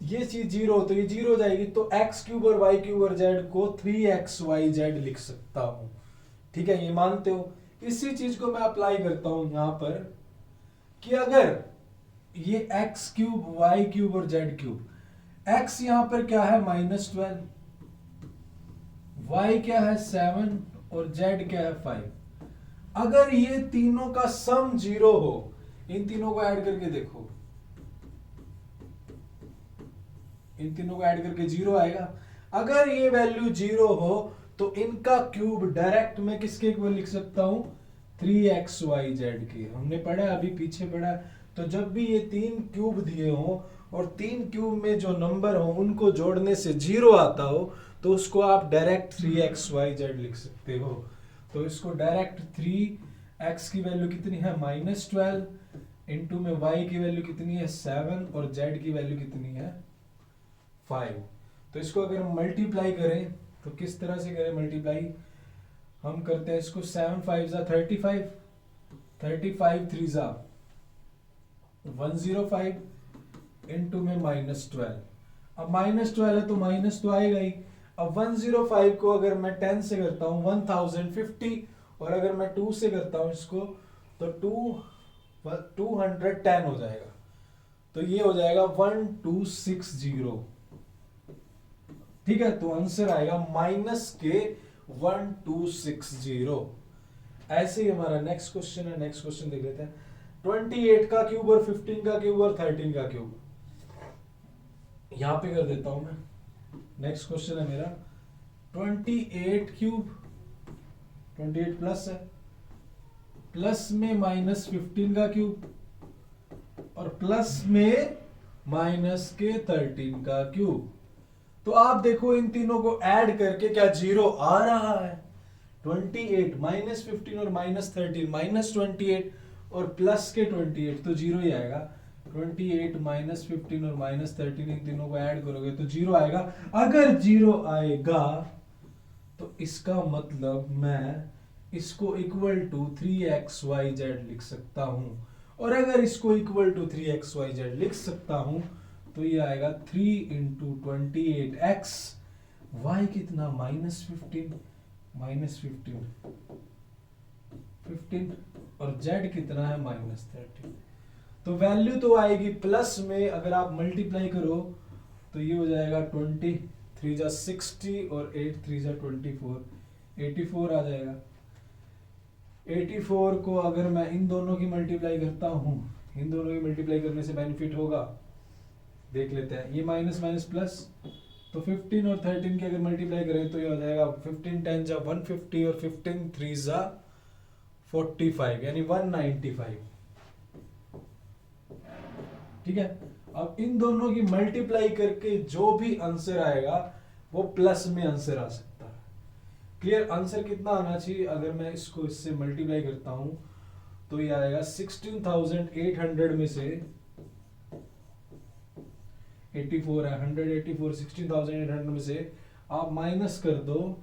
ये चीज जीरो, तो ये जीरो हो जाएगी, तो एक्स क्यूब और वाई क्यूब और जेड को 3xyz लिख सकता हूं। ठीक है, ये मानते हो। इसी चीज को मैं अप्लाई करता हूं यहां पर कि अगर ये एक्स क्यूब वाई क्यूब और जेड क्यूब, एक्स यहां पर क्या है -12, वाई क्या है 7 और जेड क्या है 5, अगर ये तीनों का सम जीरो हो, इन तीनों को ऐड करके देखो, इन तीनों को ऐड करके जीरो आएगा। अगर ये वैल्यू जीरो हो तो इनका क्यूब डायरेक्ट मैं किसके इक्वल लिख सकता हूं, 3xyz के। हमने पढ़ा अभी पीछे पढ़ा। तो जब भी ये तीन क्यूब दिए हो और तीन क्यूब में जो नंबर हो उनको जोड़ने से जीरो आता हो, तो उसको आप डायरेक्ट 3xyz लिख सकते हो। तो इसको डायरेक्ट 3x की वैल्यू कितनी है -12, इंटू में y की वैल्यू कितनी है 7 और z की वैल्यू कितनी है 5। तो इसको अगर हम मल्टीप्लाई करें तो किस तरह से करें मल्टीप्लाई, हम करते हैं इसको 7 5 35, 35 3 105 इंटू में -12। अब -12 है तो माइनस तो आएगा ही। अब 105 को अगर मैं 10 से करता हूं 1050, और अगर मैं 2 से करता हूं इसको तो 210 हो जाएगा। तो ये हो जाएगा 1260। ठीक है, तो आंसर आएगा -1260। ऐसे ही हमारा नेक्स्ट क्वेश्चन है। नेक्स्ट क्वेश्चन देख लेते हैं। 28 का क्यूब और 15 का क्यूब और 13 का क्यूब, यहां पे कर देता हूं मैं। नेक्स्ट क्वेश्चन है मेरा 28 क्यूब, 28 प्लस है, प्लस में -15 का क्यूब और प्लस में -13 का क्यूब। तो आप देखो इन तीनों को ऐड करके क्या जीरो आ रहा है। 28 -15 और -13, -28 और प्लस के 28, तो जीरो ही आएगा। 28 -15 और -13, इन तीनों को ऐड करोगे तो जीरो आएगा। अगर जीरो आएगा तो इसका मतलब मैं इसको इक्वल टू 3xyz लिख सकता हूं, और अगर इसको इक्वल टू 3xyz लिख सकता हूं तो ये आएगा 3 इंटू 28x, y कितना -15, -15 और z कितना है -13। तो वैल्यू तो आएगी प्लस में, अगर आप मल्टीप्लाई करो तो ये हो जाएगा 20 3 जा 60 और 8 3 जा 24, 84 आ जाएगा। 84 को अगर मैं इन दोनों की मल्टीप्लाई करता हूं, इन दोनों की मल्टीप्लाई करने से बेनिफिट होगा, देख लेते हैं। ये माइनस माइनस प्लस, तो 15 और 13 की अगर मल्टीप्लाई करें तो ये हो जाएगा 15 10 जा 150 और 15 3 जा 45, यानी 195। ठीक है, अब इन दोनों की मल्टीप्लाई करके जो भी आंसर आएगा वो प्लस में आंसर आ सकता है। क्लियर? आंसर कितना आना चाहिए, अगर मैं इसको इससे मल्टीप्लाई करता हूं तो ये आएगा 16,800 में से 84 है, 184, 16,800 में से आप माइनस कर दो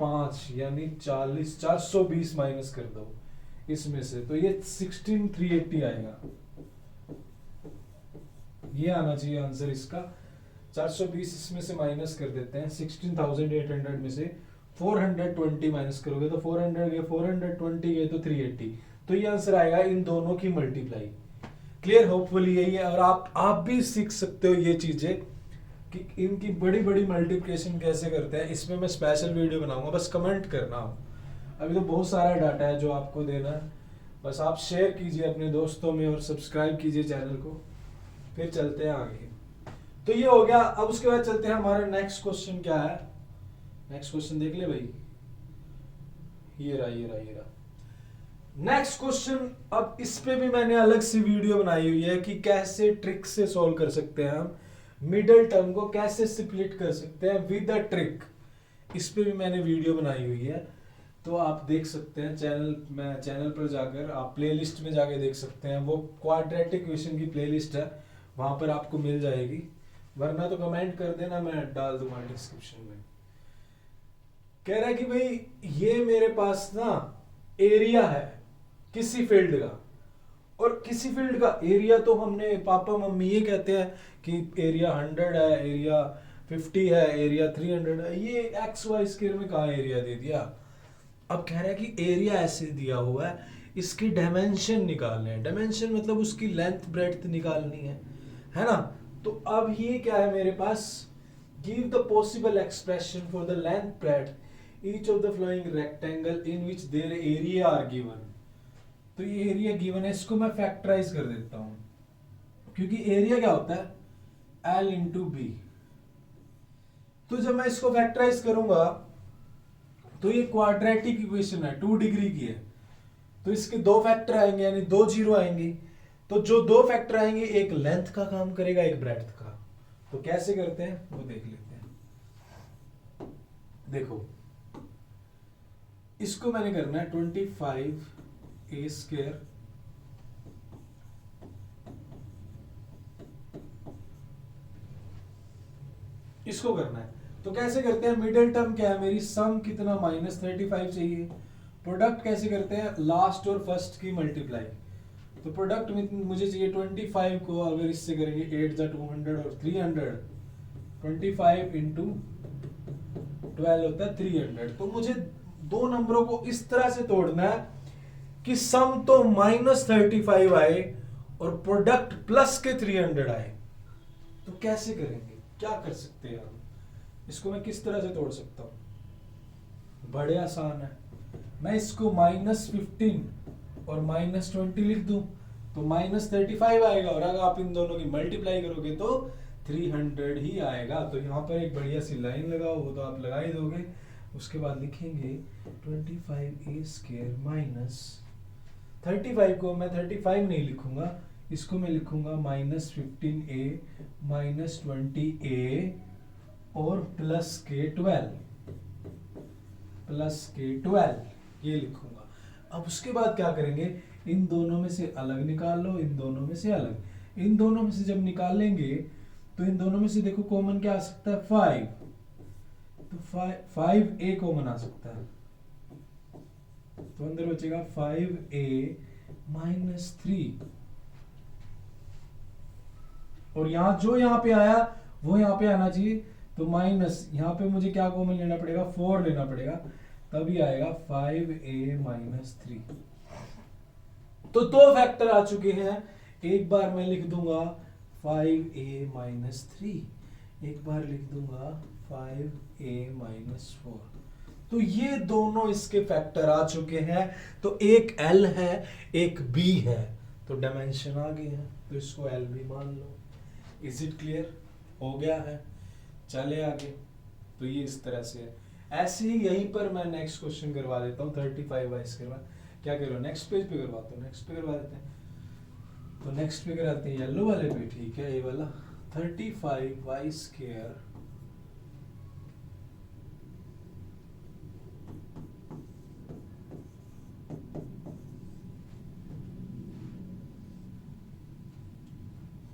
5, यानी 40, 420 माइनस कर दो इसमें से, तो ये 16,380 आएगा। ये आना चाहिए आंसर इसका। 420 इसमें से माइनस कर देते हैं, 16,800 में से 420 माइनस करोगे तो 400 गए, 420 गए तो 380, तो ये आंसर आएगा इन दोनों की मल्टीप्लाई। क्लियर? होपफुली यही है। और आप भी सीख सकते हो ये चीजें कि इनकी बड़ी बड़ी मल्टीप्लिकेशन कैसे करते हैं। इसमें मैं स्पेशल वीडियो बनाऊंगा, बस कमेंट करना। अभी तो बहुत सारा डाटा है जो आपको देना है, बस आप शेयर कीजिए अपने दोस्तों में और सब्सक्राइब कीजिए चैनल को। फिर चलते हैं आगे। तो ये हो गया। अब उसके बाद चलते हैं, हमारा नेक्स्ट क्वेश्चन क्या है। नेक्स्ट क्वेश्चन देख ले भाई, ये रहा ये रहा ये रहा नेक्स्ट क्वेश्चन। अब इस पे भी मैंने अलग से वीडियो बनाई हुई है कि कैसे ट्रिक से सॉल्व कर सकते हैं हम मिडिल टर्म को, कैसे स्प्लिट कर सकते हैं विद अ ट्रिक। इस पे भी मैंने वीडियो बनाई हुई है, तो आप देख सकते हैं चैनल पर जाकर आप प्लेलिस्ट में जाके देख सकते हैं। वो क्वाड्रेटिक इक्वेशन की प्लेलिस्ट है, वहां पर आपको मिल जाएगी, वरना तो कमेंट कर देना, मैं डाल दूंगा डिस्क्रिप्शन में। कह रहा है कि भाई ये मेरे पास ना एरिया है किसी फील्ड का, और किसी फील्ड का एरिया तो हमने, पापा मम्मी ये कहते हैं कि एरिया 100 है, एरिया 50 है, एरिया 300 है, ये एक्स वाई स्क्वायर में कहाँ एरिया दे दिया। अब कह रहा है कि एरिया ऐसे दिया हुआ है, इसकी डायमेंशन निकालने हैं। डायमेंशन मतलब उसकी लेंथ ब्रेड्थ निकालनी है ना। तो अब ये क्या है मेरे पास, give the possible expression for the length breadth each of the following rectangle in which their area are given. तो ये एरिया गिवन है, इसको मैं फैक्टराइज कर देता हूं, क्योंकि एरिया क्या होता है L इंटू बी। तो जब मैं इसको फैक्टराइज करूंगा तो ये क्वाड्रेटिक इक्वेशन है, 2 डिग्री की है, तो इसके 2 फैक्टर आएंगे, यानी 2 जीरो आएंगे। तो जो 2 फैक्टर आएंगे, एक लेंथ का काम करेगा, एक ब्रेड्थ का। तो कैसे करते हैं वो देख लेते हैं। देखो इसको मैंने करना है 25a स्क्वायर इसको करना है। तो कैसे करते हैं, मिडिल टर्म क्या है मेरी, सम कितना -35 चाहिए। प्रोडक्ट कैसे करते हैं, लास्ट और फर्स्ट की मल्टीप्लाई। तो प्रोडक्ट में मुझे चाहिए 25 को, अगर इससे करेंगे 8 जा 200 और 300, 25 इंटू 12 होता है 300। तो मुझे दो नंबरों को इस तरह से तोड़ना है कि सम तो -35 आए और प्रोडक्ट प्लस के 300 आए। तो कैसे करेंगे, क्या कर सकते हैं हम, इसको मैं किस तरह से तोड़ सकता हूं, बड़े आसान है। मैं इसको -15 और -20 लिख दूं तो -35 आएगा, और अगर आप इन दोनों की मल्टीप्लाई करोगे तो 300 ही आएगा। तो यहाँ पर एक बढ़िया सी लाइन लगाओ, वो तो आप लगा ही दोगे। उसके बाद लिखेंगे 25a स्क्वायर माइनस 35 को मैं 35 नहीं लिखूंगा, इसको मैं लिखूंगा -15a -20a और प्लस के 12 ये लिखूंगा। अब उसके बाद क्या करेंगे, इन दोनों में से अलग निकाल लो, इन दोनों में से अलग। इन दोनों में से जब निकालेंगे तो इन दोनों में से देखो कॉमन क्या आ सकता है, 5। तो 5a कॉमन आ सकता है, तो अंदर बचेगा 5a -3। और यहां जो यहां पे आया वो यहां पे आना चाहिए, तो माइनस यहां पे मुझे क्या कॉमन लेना पड़ेगा, 4 लेना पड़ेगा, तभी आएगा 5a -3। तो 2 फैक्टर आ चुके हैं। एक बार मैं लिख दूंगा 5a -3, एक बार लिख दूंगा 5a -4। तो ये दोनों इसके फैक्टर आ चुके हैं। तो एक L है, एक B है, तो डायमेंशन आ गए हैं, तो इसको LB मान लो। इज इट क्लियर, हो गया है, चले आगे। तो ये इस तरह से है। ऐसे ही यहीं पर मैं नेक्स्ट क्वेश्चन करवा देता हूँ 35y के बाद। क्या करो, नेक्स्ट पेज पे करवाता हूँ, नेक्स्ट पे करवा देते हैं। तो नेक्स्ट पे कराते हैं येलो वाले पे, ठीक है, ये वाला 35y²।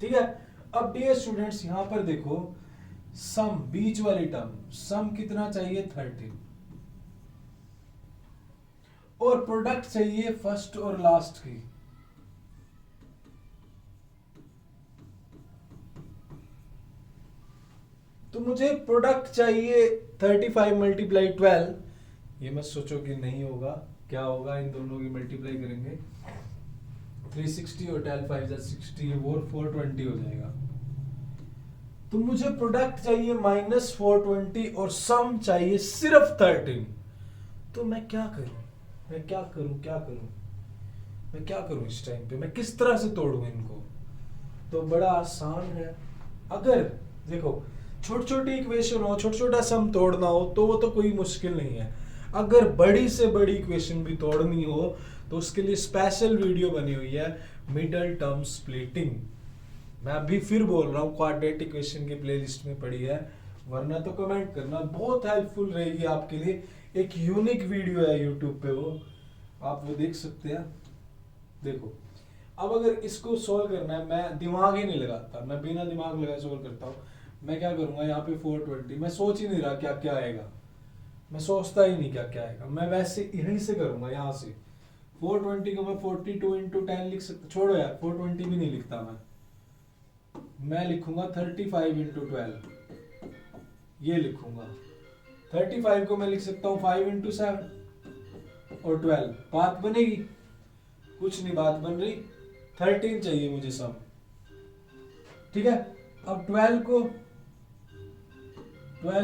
ठीक है। अब डियर स्टूडेंट्स यहां पर देखो, सम बीच वाली टर्म, सम कितना चाहिए 13, और प्रोडक्ट चाहिए फर्स्ट और लास्ट की। तो मुझे प्रोडक्ट चाहिए 35 × 12। ये मत सोचो कि नहीं होगा, क्या होगा, इन दोनों की मल्टीप्लाई करेंगे 360 और 12 5 60, वो 420 हो जाएगा। तो मुझे प्रोडक्ट चाहिए -420 और सम चाहिए सिर्फ 13। तो मैं क्या करूं, मैं क्या करूं इस टाइम पे, मैं किस तरह से तोड़ूं इनको। तो बड़ा आसान है। अगर देखो छोटी छोटी इक्वेशन हो, छोटा छोटा सम तोड़ना हो, तो वो तो कोई मुश्किल नहीं है। अगर बड़ी से बड़ी इक्वेशन भी तोड़नी हो तो उसके लिए स्पेशल वीडियो बनी हुई है, मिडल टर्म स्प्लिटिंग। मैं अभी फिर बोल रहा हूँ, क्वाड्रेटिक इक्वेशन की प्लेलिस्ट में पड़ी है, वरना तो कमेंट करना, बहुत हेल्पफुल रहेगी आपके लिए। एक यूनिक वीडियो है यूट्यूब पे, वो आप वो देख सकते हैं। देखो अब अगर इसको सोल्व करना है, मैं दिमाग ही नहीं लगाता, मैं बिना दिमाग लगाए सोल्व करता हूँ। मैं क्या करूंगा, यहाँ पे 420, मैं सोच ही नहीं रहा क्या आएगा, मैं सोचता ही नहीं क्या आएगा, मैं वैसे यहीं से करूंगा, यहाँ से 420 को मैं 42 इंटू 10 लिख सकता, छोड़ो यार 420 भी नहीं लिखता मैं लिखूंगा 35 इंटू 12, ये लिखूंगा। 35 को मैं लिख सकता हूँ 5 इंटू 7 और 12, बात बनेगी? कुछ नहीं बात बन रही। 13 चाहिए मुझे सम, ठीक है। अब 12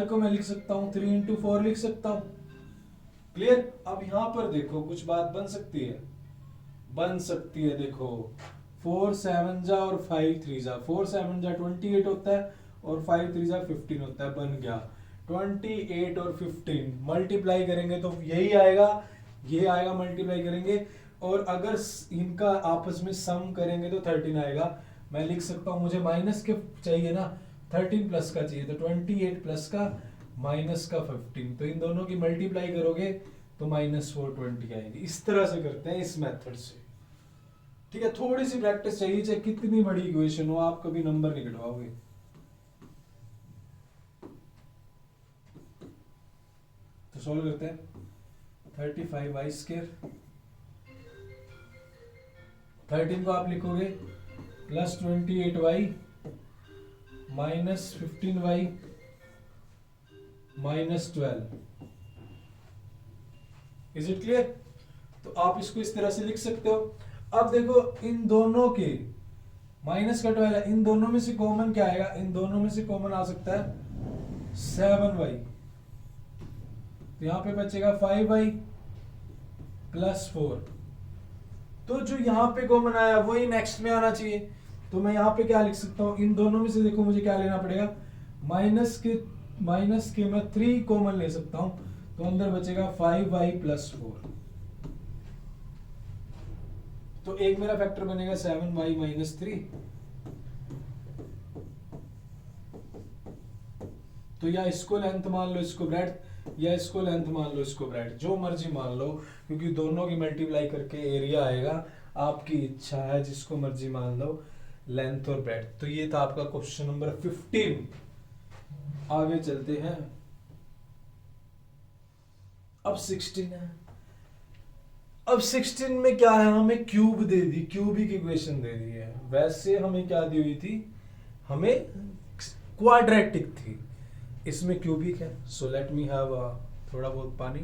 को मैं लिख सकता हूँ 3 इंटू 4 लिख सकता हूँ, क्लियर। अब यहां पर देखो कुछ बात बन सकती है, देखो 4 7 जा और 5 3 जा, 4 7 जा 28 होता है और 5 3 जा 15 होता है, बन गया 28 और 15 मल्टीप्लाई करेंगे तो यही आएगा, ये आएगा, मल्टीप्लाई करेंगे और अगर इनका आपस में सम करेंगे तो 13 आएगा। मैं लिख सकता हूं, मुझे माइनस के चाहिए ना, 13 प्लस का चाहिए, तो 28 प्लस का माइनस का 15, तो इन दोनों की मल्टीप्लाई करोगे तो -420 आएगी। इस तरह से करते हैं, इस मेथड से, ठीक है। थोड़ी सी प्रैक्टिस चाहिए, चाहे कितनी बड़ी इक्वेशन हो, आप कभी नंबर नहीं कटवाओगे। तो सॉल्व करते हैं। 35y², 13 को आप लिखोगे plus 28y minus 15y minus 12। Is it clear? तो आप इसको इस तरह से लिख सकते हो। अब देखो इन दोनों के माइनस का 12 है, इन दोनों में से कॉमन क्या आएगा? इन दोनों में से कॉमन आ सकता है 7y, तो यहां पे बचेगा 5y प्लस 4। तो जो यहां पे कॉमन आया वही नेक्स्ट में आना चाहिए, तो मैं यहां पे क्या लिख सकता हूं? इन दोनों में से देखो मुझे क्या लेना पड़ेगा, माइनस के मैं 3 कॉमन ले सकता हूं, तो अंदर बचेगा 5y प्लस 4। तो एक मेरा फैक्टर बनेगा 7y माइनस 3। तो या इसको लेंथ मान लो, इसको ब्रेड, या इसको लेंथ मान लो, इसको ब्रेड, जो मर्जी मान लो, क्योंकि दोनों की मल्टीप्लाई करके एरिया आएगा। आपकी इच्छा है, जिसको मर्जी मान लो, लेंथ और ब्रेड। तो ये था आपका क्वेश्चन नंबर 15। आगे चलते हैं। अब 16 है। अब 16 में क्या है? हमें क्यूब दे दी, क्यूबिक इक्वेशन दे दी है। वैसे हमें क्या दी हुई थी? हमें क्वाड्रेटिक थी, इसमें क्यूबिक है। सो लेट मी हैव थोड़ा बहुत पानी।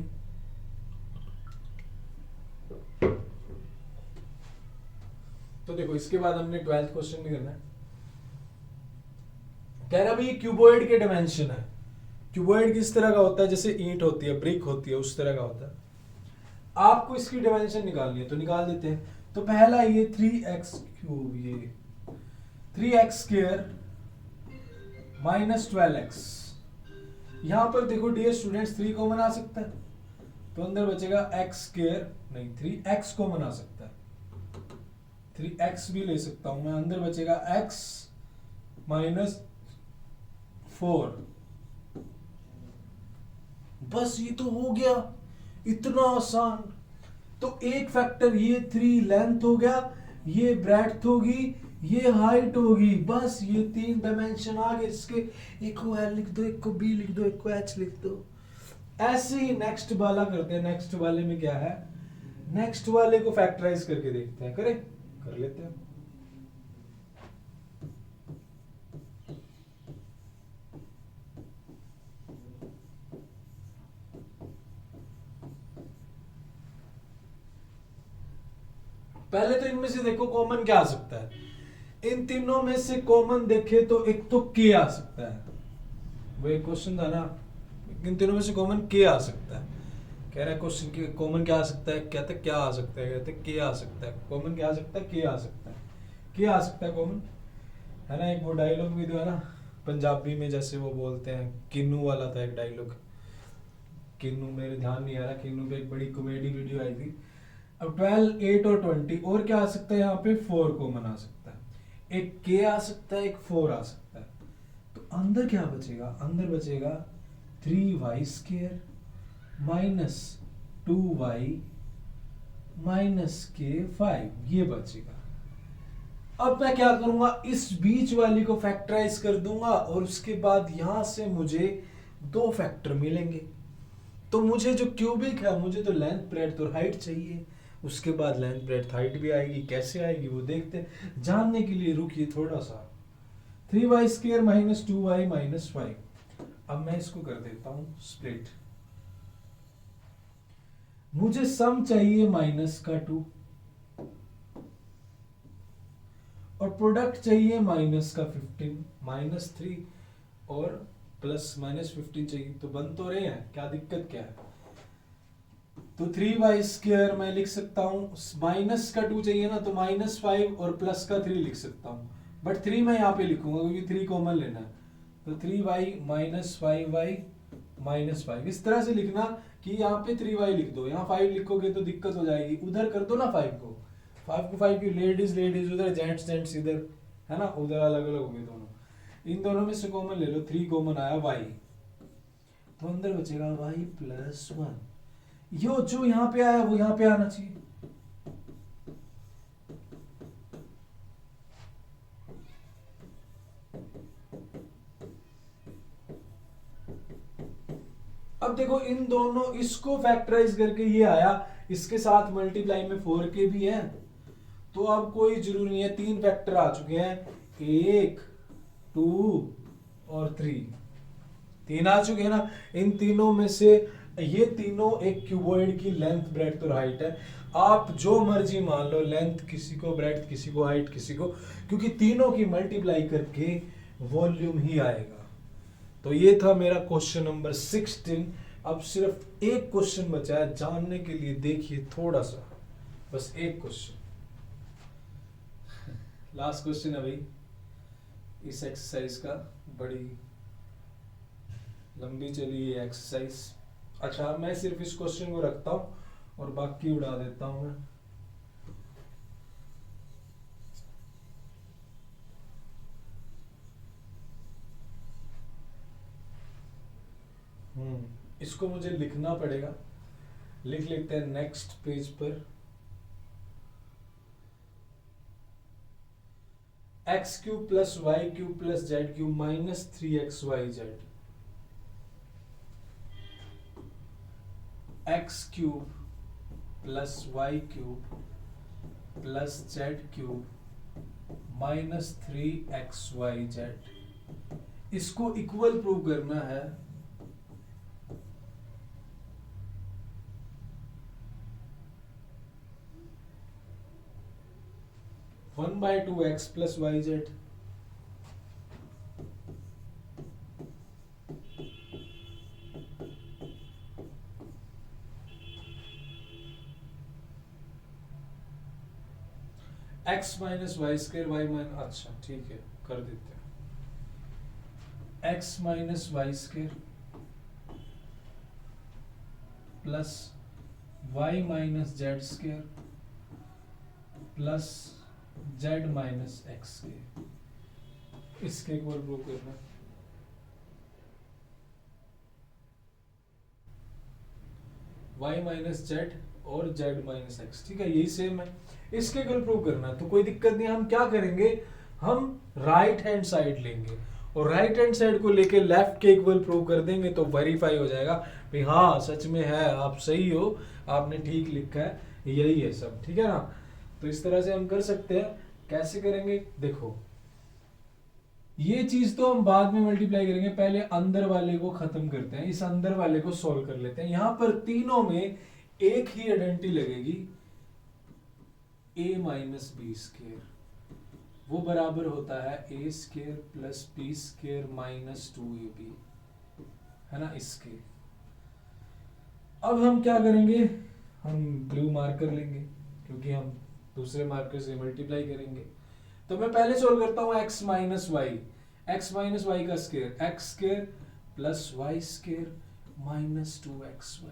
तो देखो इसके बाद हमने 12th क्वेश्चन भी करना है। कह रहा भाई क्यूबॉइड के डायमेंशन है। क्यूबॉइड किस तरह का होता है? जैसे ईंट होती है, ब्रिक होती है, उस तरह का होता है। आपको इसकी डायमेंशन निकालनी है, तो निकाल देते हैं। तो पहला ये 3x क्यूब, ये 3x² माइनस 12x। यहां पर देखो डियर स्टूडेंट्स 3 कॉमन आ सकता है, तो अंदर बचेगा x², नहीं 3x कॉमन आ सकता है, 3x भी ले सकता हूं मैं, अंदर बचेगा x माइनस 4। बस ये तो हो गया, इतना आसान। तो एक फैक्टर ये 3 लेंथ हो गया, ये ब्रेड्थ होगी, ये हाइट होगी, बस ये 3 डायमेंशन आ गए। इसके एक को L लिख दो, एक को B लिख दो, एक को H लिख दो। ऐसे ही नेक्स्ट वाला करते हैं। नेक्स्ट वाले में क्या है? नेक्स्ट वाले को फैक्टराइज करके देखते हैं। करें? कर लेते हैं। पहले तो इनमें से देखो कॉमन क्या आ सकता है। इन तीनों में से कॉमन देखे तो एक तो के आ सकता है, वो एक क्वेश्चन था ना, इन तीनों में से कॉमन के आ सकता है। कह रहा है क्वेश्चन के कॉमन क्या आ सकता है? कहते क्या आ सकता है? कहते के आ सकता है। कॉमन क्या आ सकता है? के आ सकता है। के आ सकता है कॉमन, है ना। एक वो डायलॉग भी तो है ना पंजाबी में, जैसे वो बोलते हैं, किन्नू वाला था एक डायलॉग, किन्नू, मेरे ध्यान नहीं आ रहा, किन्नू पे एक बड़ी कॉमेडी वीडियो आई थी। अब 12, 8 और 20 और क्या आ सकता है? यहाँ पे 4 कॉमन आ सकता है, एक के आ सकता है, एक 4 आ सकता है। तो अंदर क्या बचेगा? अंदर बचेगा 3y² माइनस 2y माइनस के 5, ये बचेगा। अब मैं क्या करूंगा? इस बीच वाली को फैक्टराइज कर दूंगा और उसके बाद यहां से मुझे 2 फैक्टर मिलेंगे। तो मुझे जो क्यूबिक है, मुझे तो लेंथ, ब्रेड्थ और हाइट चाहिए। उसके बाद लेंथ ब्रेड्थ हाइट भी आएगी, कैसे आएगी वो देखते हैं। जानने के लिए रुकिए थोड़ा सा। 3y² minus 2y minus 5। अब मैं इसको कर देता हूं स्प्लिट। मुझे सम चाहिए माइनस का 2 और प्रोडक्ट चाहिए माइनस का 15, -3 और प्लस -15 चाहिए। तो बन तो रहे हैं, क्या दिक्कत क्या है। तो 3y² मैं लिख सकता हूं, माइनस का 2 चाहिए ना, तो -5 और प्लस का 3 लिख सकता हूं। बट 3 मैं यहाँ पे लिखूंगा क्योंकि 3 कॉमन लेना है। तो 3y माइनस 5y माइनस 5 इस तरह से लिखना कि यहाँ पे 3y लिख दो, यहाँ 5 लिखोगे तो दिक्कत हो जाएगी। उधर कर दो ना 5 को 5 की लेडीज लेडीज उधर, जेंट्स जेंट्स इधर, है ना, उधर अलग अलग हो गए दोनों। इन दोनों में से कॉमन ले लो, 3 कॉमन आया y, तो अंदर बचेगा y प्लस 1। यो जो यहाँ पे आया वो यहाँ पे आना चाहिए। अब देखो इन दोनों, इसको फैक्टराइज करके ये आया, इसके साथ मल्टीप्लाई में 4k भी है, तो अब कोई जरूरी नहीं है। 3 फैक्टर आ चुके हैं, 1 2 और 3, 3 आ चुके हैं ना। इन तीनों में से ये तीनों एक क्यूबॉइड की लेंथ ब्रेड्थ और हाइट है। आप जो मर्जी मान लो, लेंथ किसी को, ब्रेड्थ किसी को, हाइट किसी को, क्योंकि तीनों की मल्टीप्लाई करके वॉल्यूम ही आएगा। तो ये था मेरा क्वेश्चन नंबर 16। अब सिर्फ एक क्वेश्चन बचा है जानने के लिए, देखिए थोड़ा सा, बस एक क्वेश्चन, लास्ट क्वेश्चन है भाई इस एक्सरसाइज का। बड़ी लंबी चली ये एक्सरसाइज। अच्छा, मैं सिर्फ इस क्वेश्चन को रखता हूं और बाकी उड़ा देता हूं मैं। इसको मुझे लिखना पड़ेगा, लिख लेते हैं नेक्स्ट पेज पर। x³ plus y³ plus z³ minus 3xyz, x³ plus y³ plus z³ minus 3xyz, इसको इक्वल प्रूव करना है 1/2x plus yz। x minus y² y minus, अच्छा ठीक है कर देते हैं। x minus y² plus y minus z² plus z minus x², इसके इक्वल प्रूव करना। y माइनस z और z माइनस x, ठीक है, यही सेम है, इसके इक्वल प्रूव करना। तो कोई दिक्कत नहीं, हम क्या करेंगे, हम राइट हैंड साइड लेंगे और राइट हैंड साइड को लेके लेफ्ट के इक्वल प्रूव कर देंगे तो वेरीफाई हो जाएगा भाई हाँ सच में है, आप सही हो, आपने ठीक लिखा है, यही है सब, ठीक है ना। तो इस तरह से हम कर सकते हैं। कैसे करेंगे देखो, ये चीज तो हम बाद में मल्टीप्लाई करेंगे, पहले अंदर वाले को खत्म करते हैं, इस अंदर वाले को सॉल्व कर लेते हैं। यहां पर तीनों में एक ही आइडेंटिटी लगेगी, a माइनस बी स्क्वायर, वो बराबर होता है a² plus b² minus 2ab, है ना, इसके। अब हम क्या करेंगे, हम ब्लू मार्कर लेंगे क्योंकि हम दूसरे मार्कर से मल्टीप्लाई करेंगे। तो मैं पहले सॉल्व करता हूं x minus y, x minus y का square, x² plus y² minus 2xy।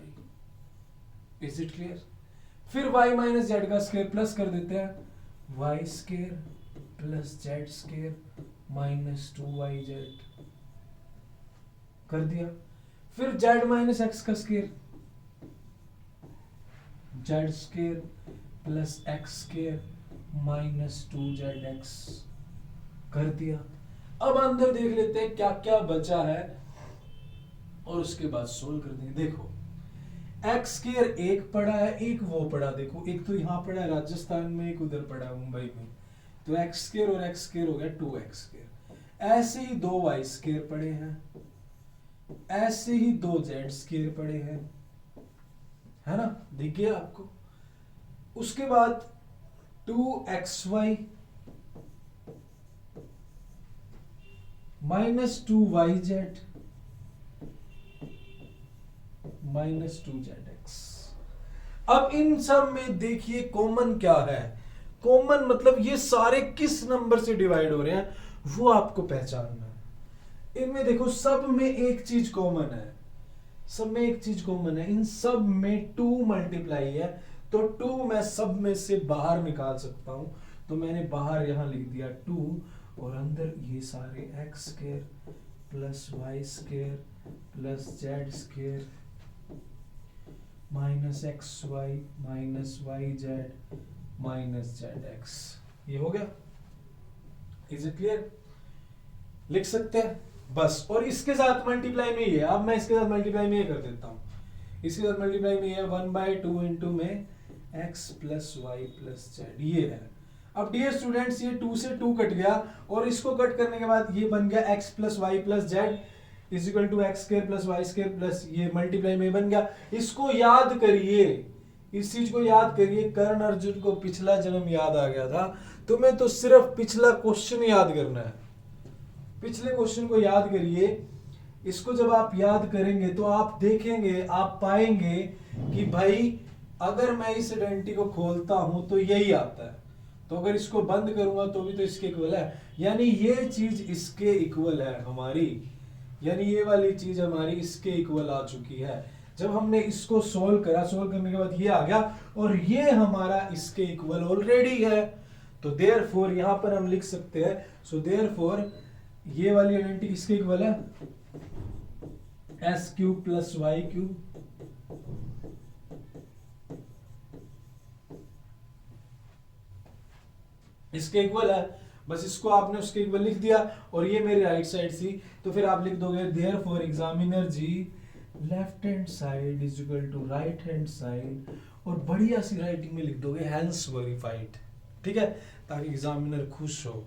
Is it clear. फिर y माइनस जेड का स्क्वायर प्लस कर देते हैं, y² plus z² minus 2yz, कर दिया। फिर z माइनस x का square, z² plus x² minus 2zx, कर दिया। अब अंदर देख लेते हैं क्या क्या बचा है और उसके बाद सोल्व कर देंगे। देखो एक्स स्क्वायर एक पड़ा है, एक वो पड़ा, देखो एक तो यहाँ पड़ा है राजस्थान में, एक उधर पड़ा है मुंबई में, तो एक्स स्क्वायर और एक्स स्क्वायर हो गया 2x स्क्वायर। ऐसे ही 2y स्क्वायर पड़े हैं, ऐसे ही 2z स्क्वायर पड़े हैं, है ना, दिख गया आपको। उसके बाद 2xy minus 2yz minus 2zx। अब इन सब में देखिए कॉमन क्या है, कॉमन मतलब ये सारे किस नंबर से डिवाइड हो रहे हैं वो आपको पहचानना है। इनमें देखो सब में एक चीज कॉमन है, सब में एक चीज कॉमन है, इन सब में 2 मल्टीप्लाई है, तो 2 मैं सब में से बाहर निकाल सकता हूं, तो मैंने बाहर यहां लिख दिया 2, और अंदर ये सारे x square plus Y square plus z square minus x y minus y z minus z x, ये हो गया। Is it clear? लिख सकते हैं बस। और इसके साथ मल्टीप्लाई में ही है, अब मैं इसके साथ मल्टीप्लाई में ही कर देता हूं, इसके साथ मल्टीप्लाई में है 1/2 इंटू में x plus y plus z, ये है। अब डियर स्टूडेंट्स ये 2 से 2 कट गया, और इसको कट करने के बाद ये बन गया x plus y plus z is equal to x square plus Y square plus ये मल्टीप्लाई में बन गया। इसको याद करिए, इस चीज को याद करिए, कर्ण अर्जुन को पिछला जन्म याद आ गया था, तुम्हें तो सिर्फ पिछला क्वेश्चन याद करना है, पिछले क्वेश्चन को याद करिए। इसको जब आप याद करेंगे तो आप देखेंगे, आप पाएंगे कि भाई अगर मैं इस आइडेंटिटी को खोलता हूं तो यही आता है, तो अगर इसको बंद करूंगा तो भी तो इसके इक्वल है, यानी ये चीज इसके इक्वल है हमारी, यानी ये वाली चीज हमारी इसके इक्वल आ चुकी है। जब हमने इसको सोल्व करा, सोल्व करने के बाद ये आ गया, और ये हमारा इसके इक्वल ऑलरेडी है, तो देयरफॉर यहां पर हम लिख सकते हैं, सो देयरफॉर ये वाली आइडेंटिटी किसके इक्वल है, s cube plus Y cube इसके इक्वल है। बस इसको आपने उसके इक्वल लिख दिया, और ये मेरी राइट साइड थी, तो फिर आप लिख दोगे therefore examiner ji left hand side is equal to right hand side, और बढ़िया सी राइटिंग में लिख दोगे हेंस वेरीफाइड, ठीक है, ताकि एग्जामिनर खुश हो।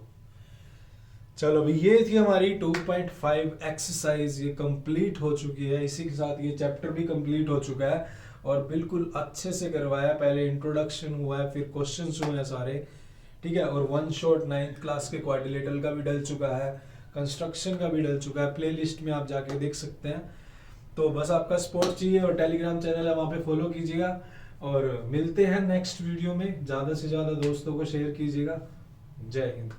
चलो भाई ये थी हमारी 2.5 एक्सरसाइज, ये कंप्लीट हो चुकी है, इसी के साथ ये चैप्टर भी कंप्लीट हो चुका है, और बिल्कुल अच्छे से करवाया। पहले इंट्रोडक्शन हुआ है, फिर क्वेश्चंस हुए हैं सारे, ठीक है, और वन शॉट 9th क्लास के क्वाड्रिलेटरल का भी डल चुका है, कंस्ट्रक्शन का भी डल चुका है, प्लेलिस्ट में आप जाके देख सकते हैं। तो बस आपका सपोर्ट चाहिए, और टेलीग्राम चैनल है वहाँ पे फॉलो कीजिएगा, और मिलते हैं नेक्स्ट वीडियो में। ज़्यादा से ज़्यादा दोस्तों को शेयर कीजिएगा। जय हिंद।